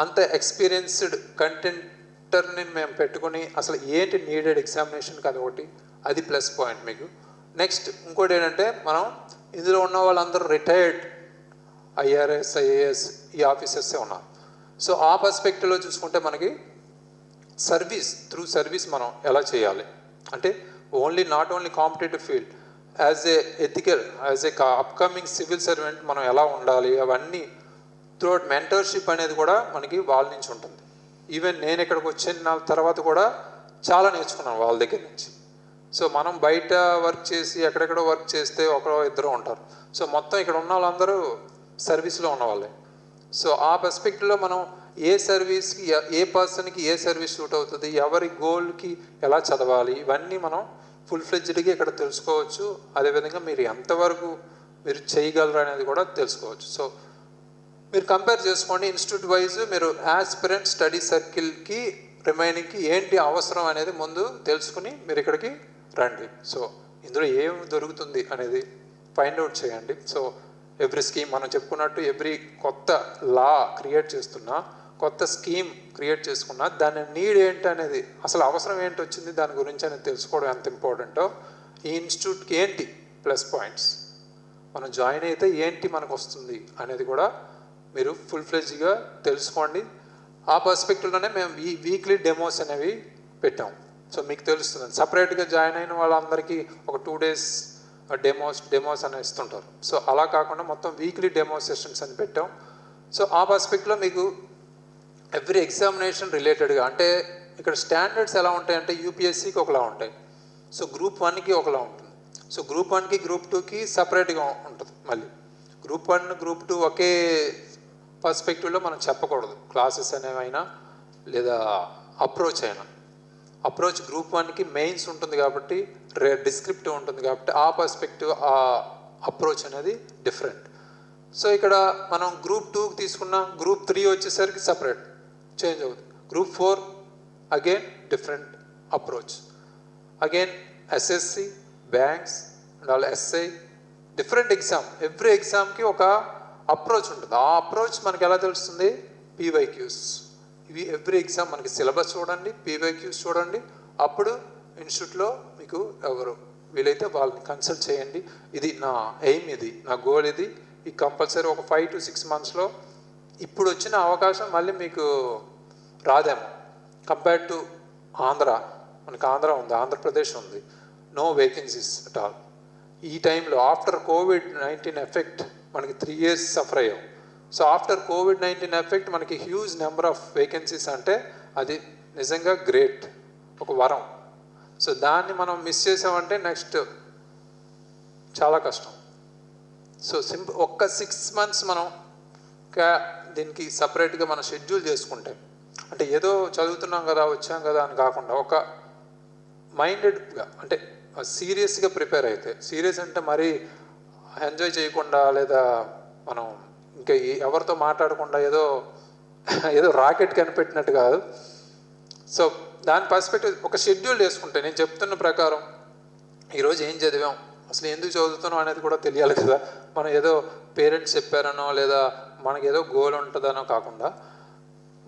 అంత ఎక్స్పీరియన్స్డ్ కంటెంటర్ని మేము పెట్టుకుని అసలు ఏంటి నీడెడ్ ఎగ్జామినేషన్కి అది ఒకటి, అది ప్లస్ పాయింట్ మీకు. నెక్స్ట్ ఇంకోటి ఏంటంటే మనం ఇందులో ఉన్న వాళ్ళందరూ రిటైర్డ్ ఐఆర్ఎస్, ఐఏఎస్ ఈ ఆఫీసర్సే ఉన్నారు. సో ఆ పర్స్పెక్టివ్లో చూసుకుంటే మనకి సర్వీస్, త్రూ సర్వీస్ మనం ఎలా చేయాలి అంటే not only competitive field, as a ethical, as a upcoming civil servant మనం ఎలా ఉండాలి, అవన్నీ త్రూఅవుట్ మెంటర్షిప్ అనేది కూడా మనకి వాళ్ళ నుంచి ఉంటుంది. ఈవెన్ నేను ఇక్కడికి వచ్చిన తర్వాత కూడా చాలా నేర్చుకున్నాను వాళ్ళ దగ్గర నుంచి. సో మనం బయట వర్క్ చేసి ఎక్కడెక్కడో వర్క్ చేస్తే ఒకరో ఇద్దరు ఉంటారు. సో మొత్తం ఇక్కడ ఉన్న వాళ్ళందరూ సర్వీస్లో ఉన్న వాళ్ళే. సో ఆ పర్స్పెక్టివ్లో మనం ఏ సర్వీస్కి, ఏ పర్సన్కి ఏ సర్వీస్ సూట్ అవుతుంది, ఎవరి గోల్కి ఎలా చదవాలి, ఇవన్నీ మనం ఫుల్ ఫ్లెడ్జ్డ్గా ఇక్కడ తెలుసుకోవచ్చు. అదేవిధంగా మీరు ఎంతవరకు మీరు చేయగలరు అనేది కూడా తెలుసుకోవచ్చు. సో మీరు కంపేర్ చేసుకోండి ఇన్స్టిట్యూట్ వైజ్, మీరు ఆస్పిరెంట్ స్టడీ సర్కిల్కి రిమైనింగ్కి ఏంటి అవసరం అనేది ముందు తెలుసుకుని మీరు ఇక్కడికి రండి. సో ఇందులో ఏం దొరుకుతుంది అనేది ఫైండ్ అవుట్ చేయండి. సో ఎవ్రీ స్కీమ్ మనం చెప్పుకున్నట్టు ఎవ్రీ కొత్త లా క్రియేట్ చేస్తున్నా, కొత్త స్కీమ్ క్రియేట్ చేసుకున్నా దాని నీడ్ ఏంటి అనేది, అసలు అవసరం ఏంటి వచ్చింది దాని గురించి అనేది తెలుసుకోవడం ఎంత ఇంపార్టెంటో, ఈ ఇన్స్టిట్యూట్కి ఏంటి ప్లస్ పాయింట్స్, మనం జాయిన్ అయితే ఏంటి మనకు వస్తుంది అనేది కూడా మీరు ఫుల్ ఫ్లెడ్జ్గా తెలుసుకోండి. ఆ పర్స్పెక్టివ్లోనే మేము వీక్లీ డెమోస్ అనేవి పెట్టాం. సో మీకు తెలుస్తుంది, సపరేట్గా జాయిన్ అయిన వాళ్ళందరికీ ఒక 2 days డెమోస్ అని ఇస్తుంటారు. సో అలా కాకుండా మొత్తం వీక్లీ డెమో సెషన్స్ అని పెట్టాం. సో ఆ పర్స్పెక్టివ్లో మీకు ఎవ్రీ ఎగ్జామినేషన్ రిలేటెడ్గా, అంటే ఇక్కడ స్టాండర్డ్స్ ఎలా ఉంటాయంటే యూపీఎస్సీకి ఒకలా ఉంటాయి, సో గ్రూప్ 1కి ఒకలా ఉంటుంది, సో గ్రూప్ 1కి గ్రూప్ 2కి సపరేట్గా ఉంటుంది. మళ్ళీ గ్రూప్ 1 గ్రూప్ 2 ఒకే పర్స్పెక్టివ్లో మనం చెప్పకూడదు. క్లాసెస్ అనేవైనా లేదా అప్రోచ్ అయినా, అప్రోచ్ గ్రూప్ 1కి మెయిన్స్ ఉంటుంది కాబట్టి, డిస్క్రిప్టివ్ ఉంటుంది కాబట్టి ఆ పర్స్పెక్టివ్, ఆ అప్రోచ్ అనేది డిఫరెంట్. సో ఇక్కడ మనం గ్రూప్ 2కి తీసుకున్న, గ్రూప్ 3 వచ్చేసరికి సపరేట్ చేంజ్ అవుతుంది, group 4 again different approach, again SSC, banks and all SI different exam, every ఎగ్జామ్కి ఒక అప్రోచ్ ఉంటుంది. ఆ అప్రోచ్ మనకి ఎలా తెలుస్తుంది, పీవైక్యూస్. ఇవి ఎవ్రీ ఎగ్జామ్ మనకి సిలబస్ చూడండి, పీవైక్యూస్ చూడండి, అప్పుడు ఇన్స్టిట్యూట్లో మీకు ఎవరు వీలైతే వాళ్ళని కన్సల్ట్ చేయండి. ఇది నా ఎయిమ్, ఇది నా గోల్, ఇది ఈ కంపల్సరీ ఒక 5 to 6 monthsలో ఇప్పుడు వచ్చిన అవకాశం మళ్ళీ మీకు రాదేమో. కంపేర్డ్ టు ఆంధ్ర, మనకి ఆంధ్ర ఉంది, ఆంధ్రప్రదేశ్ ఉంది, నో వేకెన్సీస్ అట్ ఆల్. ఈ టైంలో ఆఫ్టర్ కోవిడ్-19 ఎఫెక్ట్ మనకి 3 years సఫర్ అయ్యాం. సో ఆఫ్టర్ కోవిడ్-19 ఎఫెక్ట్ మనకి హ్యూజ్ నెంబర్ ఆఫ్ వేకెన్సీస్ అంటే అది నిజంగా గ్రేట్, ఒక వరం. సో దాన్ని మనం మిస్ చేసామంటే నెక్స్ట్ చాలా కష్టం. సో ఒక్క 6 months మనం దీనికి సపరేట్గా మనం షెడ్యూల్ చేసుకుంటే, అంటే ఏదో చదువుతున్నాం కదా వచ్చాం కదా అని కాకుండా ఒక మైండెడ్గా, అంటే సీరియస్గా ప్రిపేర్ అయితే, సీరియస్ అంటే మరీ ఎంజాయ్ చేయకుండా లేదా మనం ఇంకా ఎవరితో మాట్లాడకుండా ఏదో రాకెట్ కనిపెట్టినట్టు కాదు. సో దాని పర్స్పెక్టివ్ ఒక షెడ్యూల్ చేసుకుంటే, నేను చెప్తున్న ప్రకారం ఈరోజు ఏం చదివాం, అసలు ఎందుకు చదువుతున్నాం అనేది కూడా తెలియాలి కదా. మనం ఏదో పేరెంట్స్ చెప్పారనో లేదా మనకి ఏదో గోల్ ఉంటుందనో కాకుండా,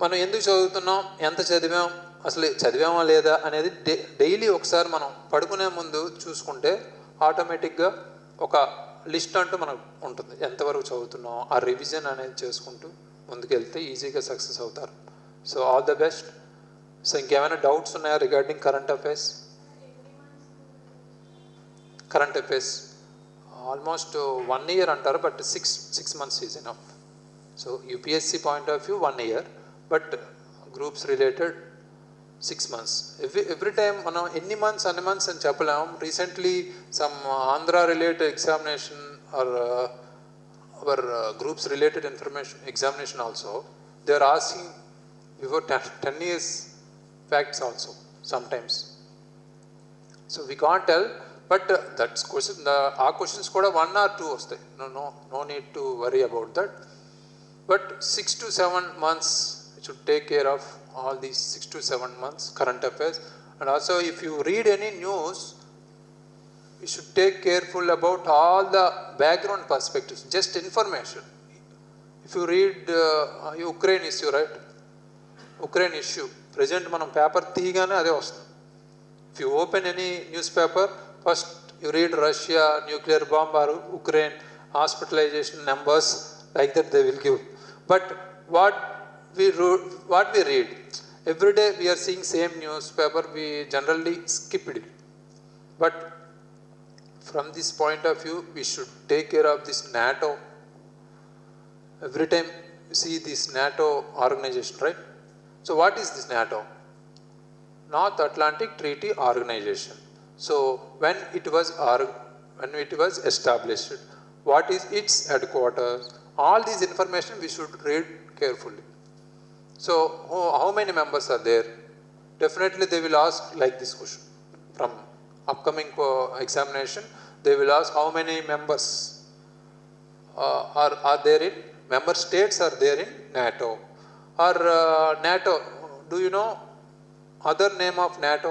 మనం ఎందుకు చదువుతున్నాం, ఎంత చదివాం, అసలు చదివామా లేదా అనేది డైలీ ఒకసారి మనం పడుకునే ముందు చూసుకుంటే ఆటోమేటిక్గా ఒక లిస్ట్ అంటూ మనకు ఉంటుంది, ఎంతవరకు చదువుతున్నాం. ఆ రివిజన్ అనేది చేసుకుంటూ ముందుకెళ్తే ఈజీగా సక్సెస్ అవుతారు. So all the best. So ఇంకేమైనా డౌట్స్ ఉన్నాయా regarding current affairs? Current affairs almost 1 year అంటారు, but 6 months is enough. So UPSC point of view 1 year, but groups related 6 months. Every time మనం ఎన్ని మంత్స్ అని చెప్పలేం. Recently some Andhra related examination or our groups related information examination also they are asking before 10 years facts also sometimes. So we can't tell, but that's question, our questions kuda 1 or 2 vastayi. No need to worry about that. But 6 to 7 months you should take care of all these 6 to 7 months current affairs. And also if you read any news, you should take careful about all the background perspectives, just information. If you read Ukraine issue, right? Ukraine issue present మనం paper తీయగానే అదే వస్తుంది. If you open any newspaper, first you read Russia nuclear bomb or Ukraine hospitalization numbers, like that they will give. But what we read every day, we are seeing same newspaper, we generally skip it. But from this point of view, we should take care of this NATO. Every time you see this NATO organization, right? So what is this NATO? North Atlantic Treaty Organization. So when it was established, what is its headquarters? All these information we should read carefully. So how many members are there? Definitely they will ask like this question from upcoming examination. They will ask how many members are there in member states are there in NATO. Or NATO, do you know other name of NATO?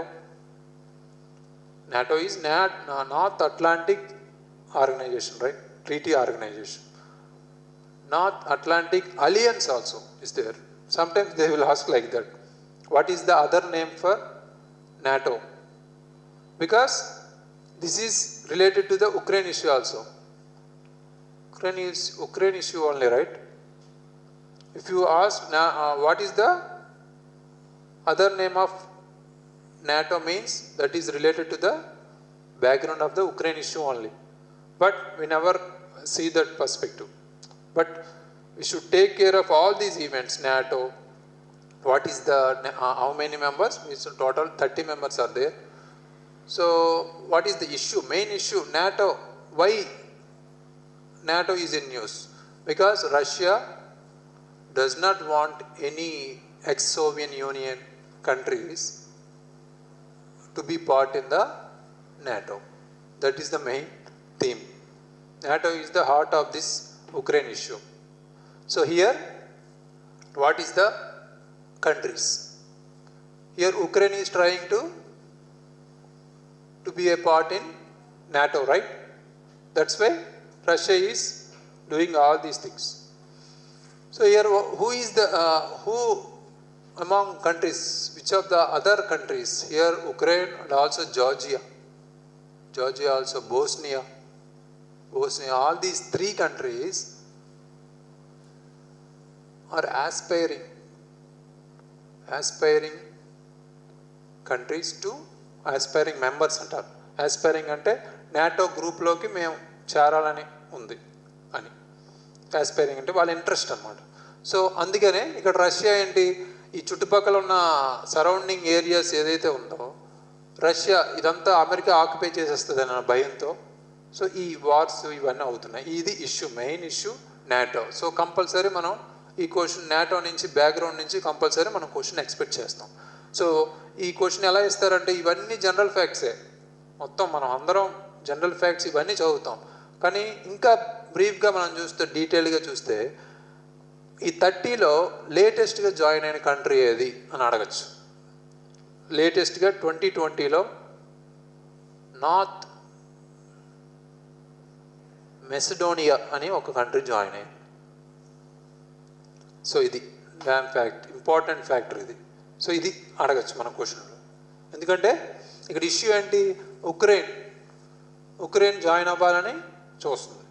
NATO is North Atlantic Organization, right? Treaty Organization. North Atlantic Alliance also is there. Sometimes they will ask like that. What is the other name for NATO? Because this is related to the Ukraine issue also. Ukraine issue only, right? If you ask what is the other name of NATO, means that is related to the background of the Ukraine issue only. But we never see that perspective. But we should take care of all these events. NATO, what is the how many members? It's total 30 members are there. So what is the issue? Main issue, NATO. Why NATO is in news? Because Russia does not want any ex-Soviet Union countries to be part in the NATO. That is the main theme. NATO is the heart of this Ukraine issue. So here, what is the countries? Here Ukraine is trying to be a part in NATO, right? That's why Russia is doing all these things. So here, who among countries, which of the other countries? Here Ukraine and also Georgia. Georgia also, Bosnia, all these 3 countries are aspiring countries to aspiring members అంటారు. Aspiring అంటే NATO గ్రూప్లోకి మేము చేరాలని ఉంది అని. Aspiring అంటే వాళ్ళ interest అనమాట. So అందుకనే ఇక్కడ రష్యా ఏంటి, ఈ చుట్టుపక్కల ఉన్న సరౌండింగ్ ఏరియాస్ ఏదైతే ఉందో రష్యా ఇదంతా అమెరికా ఆక్యుపై చేసేస్తుంది అన్న భయంతో సో ఈ వార్స్ ఇవన్నీ అవుతున్నాయి. ఇది issue, main issue NATO. So compulsory మనం ఈ క్వశ్చన్ నాటో నుంచి బ్యాక్గ్రౌండ్ నుంచి కంపల్సరీ మనం క్వశ్చన్ ఎక్స్పెక్ట్ చేస్తాం. సో ఈ క్వశ్చన్ ఎలా ఇస్తారంటే ఇవన్నీ జనరల్ ఫ్యాక్ట్సే, మొత్తం మనం అందరం జనరల్ ఫ్యాక్ట్స్ ఇవన్నీ చదువుతాం. కానీ ఇంకా బ్రీఫ్గా మనం చూస్తే, డీటెయిల్గా చూస్తే ఈ 30లో లేటెస్ట్గా జాయిన్ అయిన కంట్రీ ఏది అని అడగచ్చు. లేటెస్ట్గా 2020లో నార్త్ మెసిడోనియా అని ఒక కంట్రీ జాయిన్ అయింది. సో ఇది డ్యామ్ ఫ్యాక్ట్, ఇంపార్టెంట్ ఫ్యాక్టర్ ఇది. సో ఇది అడగచ్చు మన క్వశ్చన్లో. ఎందుకంటే ఇక్కడ ఇష్యూ ఏంటి, ఉక్రెయిన్ జాయిన్ అవ్వాలని చూస్తుంది.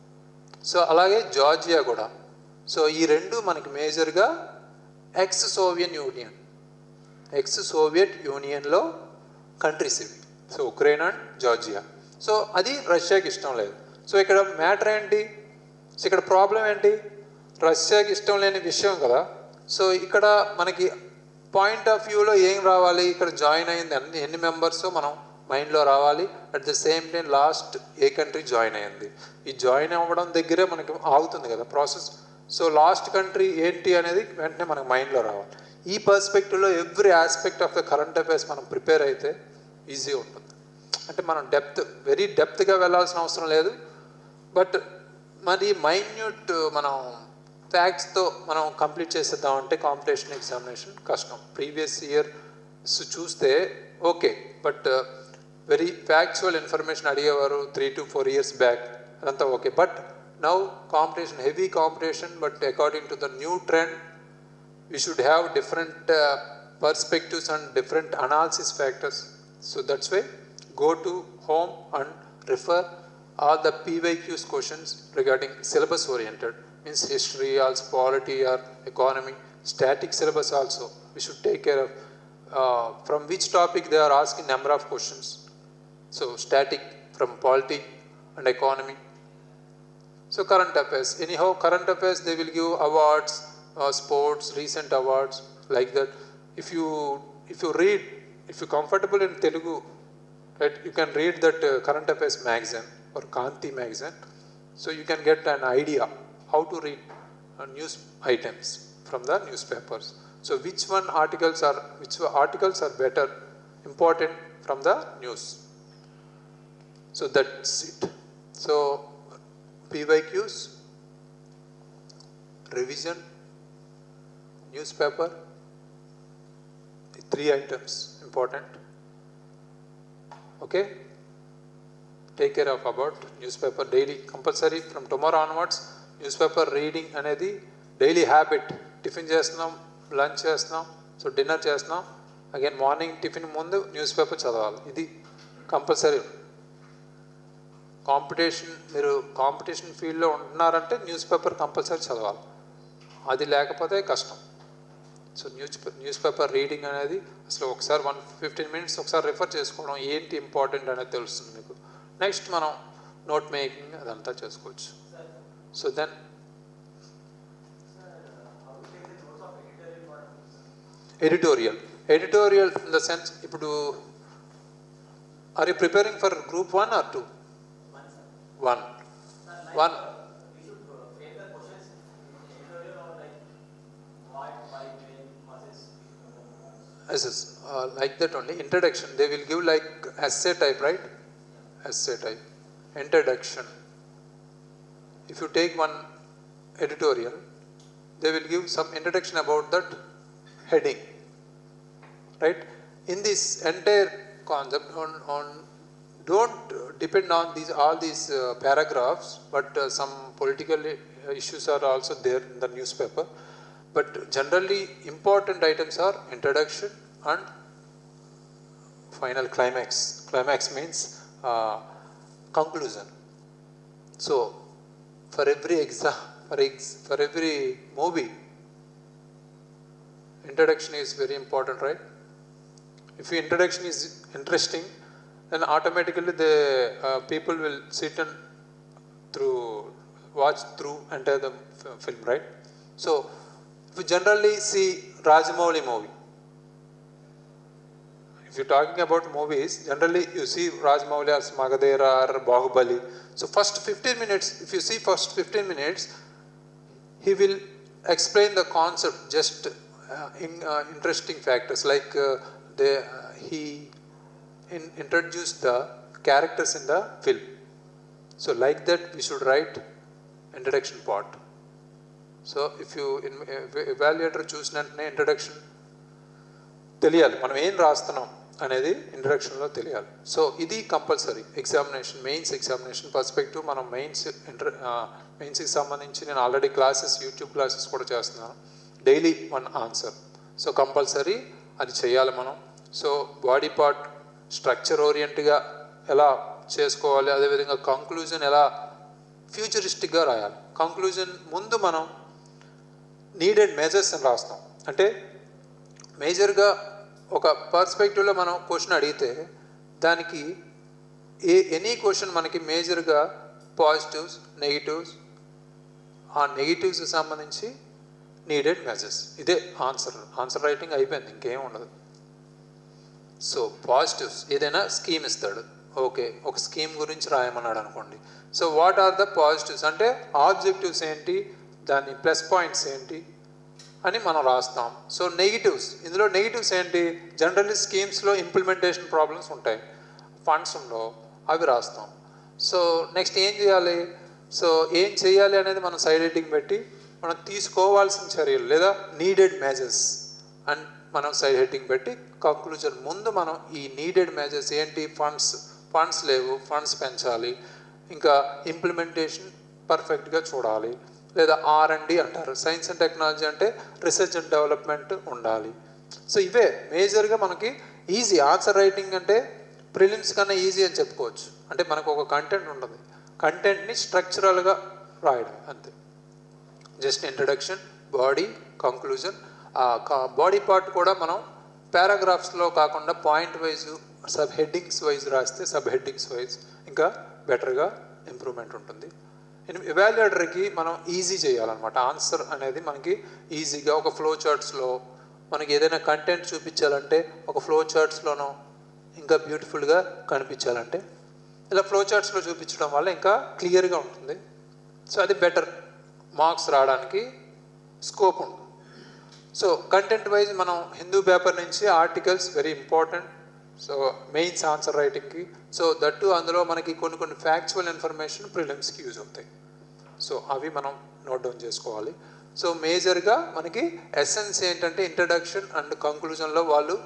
సో అలాగే జార్జియా కూడా. సో ఈ 2 మనకి మేజర్గా ఎక్స్ సోవియట్ యూనియన్లో కంట్రీస్ ఇవి. So Ukraine and Georgia. So అది రష్యాకి ఇష్టం లేదు. సో ఇక్కడ మ్యాటర్ ఏంటి, సో ఇక్కడ ప్రాబ్లం ఏంటి, రష్యాకి ఇష్టం లేని విషయం కదా. సో ఇక్కడ మనకి పాయింట్ ఆఫ్ వ్యూలో ఏం రావాలి, ఇక్కడ జాయిన్ అయింది ఎన్ని మెంబర్స్ మనం మైండ్లో రావాలి. At the same time last A country join అయ్యింది, ఈ జాయిన్ అవ్వడం దగ్గరే మనకి ఆగుతుంది కదా ప్రాసెస్. సో లాస్ట్ కంట్రీ ఏంటి అనేది వెంటనే మనకు మైండ్లో రావాలి. ఈ పర్స్పెక్టివ్లో every aspect of the current affairs మనం ప్రిపేర్ అయితే ఈజీ ఉంటుంది. అంటే మనం వెరీ డెప్త్గా వెళ్ళాల్సిన అవసరం లేదు. బట్ మరి మైన్యూట్ మనం ఫ్యాక్ట్స్తో మనం కంప్లీట్ చేసేద్దామంటే కాంపిటీషన్ ఎగ్జామినేషన్ కష్టం. ప్రీవియస్ ఇయర్ చూస్తే okay, but very factual information అడిగేవారు 3 to 4 years బ్యాక్, అదంతా okay. But now competition, heavy competition. But according to the new trend we should have different perspectives and different analysis factors. So that's why go to home and refer all the PYQs questions regarding syllabus oriented, means history, also polity or economy, static syllabus also we should take care of. From which topic they are asking number of questions. So static from polity and economy. So current affairs, anyhow current affairs they will give awards, sports, recent awards, like that. If you read, if you comfortable in Telugu, right, you can read that current affairs magazine or Kanti magazine. So you can get an idea how to read news items from the newspapers. So which articles are better, important from the news. So that's it. So PYQs, revision, newspaper, 3 items important. Okay, take care of about newspaper daily, compulsory from tomorrow onwards. Newspaper reading anedi daily habit. Tiffin చేస్తున్నాం, lunch చేస్తున్నాం, so dinner చేస్తున్నాం, again morning tiffin ముందు news paper చదవాలి. ఇది compulsory. మీరు competition ఫీల్డ్లో ఉంటున్నారంటే news paper compulsory చదవాలి, అది లేకపోతే కష్టం. సో న్యూస్ పేపర్ రీడింగ్ అనేది అసలు ఒకసారి 15 minutes ఒకసారి రిఫర్ చేసుకోవడం, ఏంటి ఇంపార్టెంట్ అనేది తెలుస్తుంది మీకు. నెక్స్ట్ మనం నోట్ మేకింగ్ అదంతా చేసుకోవచ్చు. So then editorial in the sense, ఇప్పుడు are you preparing for group 1 or 2? 1. Yes, like that only. Introduction, they will give like essay type, right? Essay type. Introduction. If you take one editorial, they will give some introduction about that heading, right? In this entire concept, don't depend on all these paragraphs, but some political issues are also there in the newspaper. But generally important items are introduction and final climax. Climax means conclusion. So for every exam, for every movie, introduction is very important, right? If your introduction is interesting, then automatically the people will sit and watch through entire the film, right? So if you generally see Rajamouli movie, if you're talking about movies, generally you see Rajamouli as Magadera or Bahubali. So first 15 minutes, if you see first 15 minutes, he will explain the concept, just interesting factors like he introduced the characters in the film. So like that we should write introduction part. So if you evaluator చూసినట్నే introduction తెలియాలి, మనం ఏం రాస్తున్నాం అనేది ఇంట్రడక్షన్లో తెలియాలి. So ఇది compulsory examination, mains examination perspective. మనం మెయిన్స్కి సంబంధించి నేను ఆల్రెడీ క్లాసెస్, యూట్యూబ్ క్లాసెస్ కూడా చేస్తున్నాను, డైలీ 1 ఆన్సర్. సో కంపల్సరీ అది చేయాలి మనం. సో బాడీ పార్ట్ స్ట్రక్చర్ ఓరియంట్గా ఎలా చేసుకోవాలి, అదేవిధంగా కంక్లూజన్ ఎలా ఫ్యూచరిస్టిక్గా రాయాలి. కంక్లూజన్ ముందు మనం నీడెడ్ మెజర్స్ అని రాస్తాం. అంటే మేజర్గా ఒక పర్స్పెక్టివ్లో మనం క్వశ్చన్ అడిగితే దానికి ఎనీ క్వశ్చన్ మనకి మేజర్గా పాజిటివ్స్, నెగిటివ్స్, ఆ నెగిటివ్స్ సంబంధించి నీడెడ్ మెజర్స్. ఇదే ఆన్సర్ రైటింగ్ అయిపోయింది, ఇంకేం ఉండదు. సో పాజిటివ్స్, ఏదైనా స్కీమ్ ఇస్తాడు, ఓకే ఒక స్కీమ్ గురించి రాయమన్నాడు అనుకోండి. So what are the positives అంటే ఆబ్జెక్టివ్స్ ఏంటి, దాని ప్లస్ పాయింట్స్ ఏంటి అని మనం రాస్తాం. సో నెగిటివ్స్, ఇందులో నెగిటివ్స్ ఏంటి, జనరల్లీ స్కీమ్స్లో ఇంప్లిమెంటేషన్ ప్రాబ్లమ్స్ ఉంటాయి, ఫండ్స్ ఉండవు, అవి రాస్తాం. సో నెక్స్ట్ ఏం చేయాలి, సో ఏం చేయాలి అనేది మనం సైడ్ హెడ్డింగ్ పెట్టి మనం తీసుకోవాల్సిన చర్యలు లేదా నీడెడ్ మెజర్స్ అండ్ మనం సైడ్ హెడ్డింగ్ పెట్టి కంక్లూజన్ ముందు మనం ఈ నీడెడ్ మెజర్స్ ఏంటి, ఫండ్స్ లేవు, ఫండ్స్ పెంచాలి, ఇంకా ఇంప్లిమెంటేషన్ పర్ఫెక్ట్గా చూడాలి, లేదా R&D అంటారు, సైన్స్ అండ్ టెక్నాలజీ అంటే రీసెర్చ్ అండ్ డెవలప్మెంట్ ఉండాలి. సో ఇవే మేజర్గా మనకి ఈజీ. ఆన్సర్ రైటింగ్ అంటే ప్రిలిమ్స్ కన్నా ఈజీ అని చెప్పుకోవచ్చు. అంటే మనకు ఒక కంటెంట్ ఉండదు, కంటెంట్ని స్ట్రక్చరల్గా రాయడం అంతే. Just introduction, body, conclusion. Body part కూడా మనం పారాగ్రాఫ్స్లో కాకుండా point wise, sub headings wise రాస్తే సబ్ హెడ్డింగ్స్ వైజ్ ఇంకా బెటర్గా ఇంప్రూవ్మెంట్ ఉంటుంది. ఎవాల్యుయేటర్కి మనం ఈజీ చేయాలన్నమాట. ఆన్సర్ అనేది మనకి ఈజీగా ఒక ఫ్లో చార్ట్స్లో మనకి ఏదైనా కంటెంట్ చూపించాలంటే ఒక ఫ్లో చార్ట్స్లోనో ఇంకా బ్యూటిఫుల్గా కనిపించాలంటే ఇలా ఫ్లో చార్ట్స్లో చూపించడం వల్ల ఇంకా క్లియర్గా ఉంటుంది. సో అది బెటర్, మార్క్స్ రావడానికి స్కోప్ ఉంటుంది. సో కంటెంట్ వైజ్ మనం హిందూ పేపర్ నుంచి articles very important. So mains answer రైటింగ్కి. సో దట్టు అందులో మనకి కొన్ని ఫ్యాక్చువల్ ఇన్ఫర్మేషన్ ప్రిలిమ్స్కి యూజ్ అవుతాయి. సో అవి మనం నోట్ డౌన్ చేసుకోవాలి. సో మేజర్గా మనకి ఎసెన్స్ ఏంటంటే ఇంట్రడక్షన్ అండ్ కంక్లూజన్లో వాళ్ళు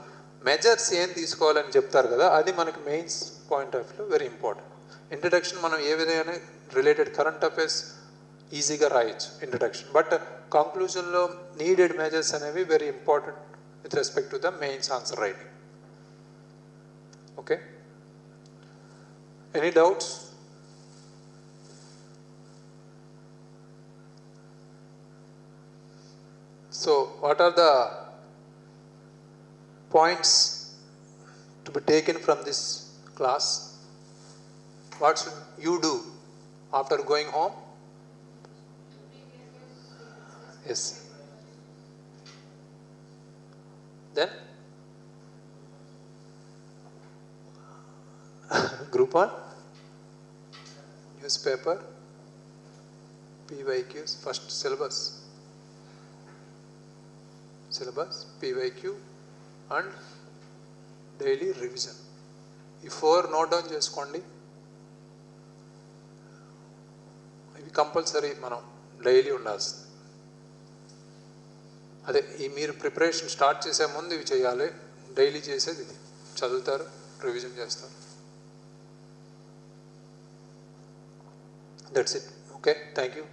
మెజర్స్ ఏం తీసుకోవాలని చెప్తారు కదా, అది మనకి mains point of view very important. Introduction మనం ఏ విధంగా రిలేటెడ్ కరెంట్ అఫైర్స్ ఈజీగా రాయొచ్చు ఇంట్రడక్షన్, బట్ కంక్లూజన్లో నీడెడ్ మెజర్స్ అనేవి very important with respect to the mains answer writing. Okay, any doubts? So what are the points to be taken from this class? What should you do after going home? Yes. Then group 1 newspaper, PYQs, first syllabus, PYQ and daily revision. ఈ 4 note down చేసుకోండి. ఇవి compulsory మనం daily ఉండాల్సింది. అదే ఈ మీరు preparation start చేసే ముందు ఇవి చేయాలి. డైలీ చేసేది ఇది, చదువుతారు, రివిజన్ చేస్తారు. That's it. Okay, thank you.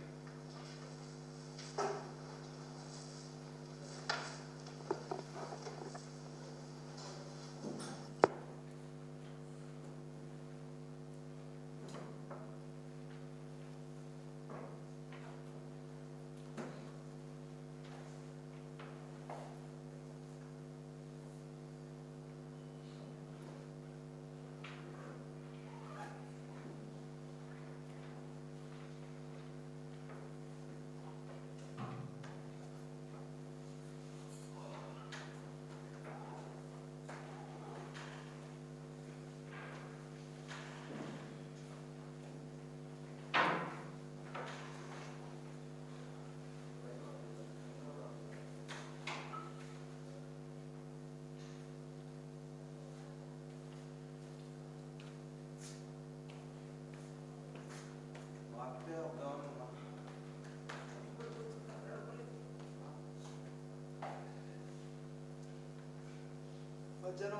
ಮಧ್ಯಾಹ್ನ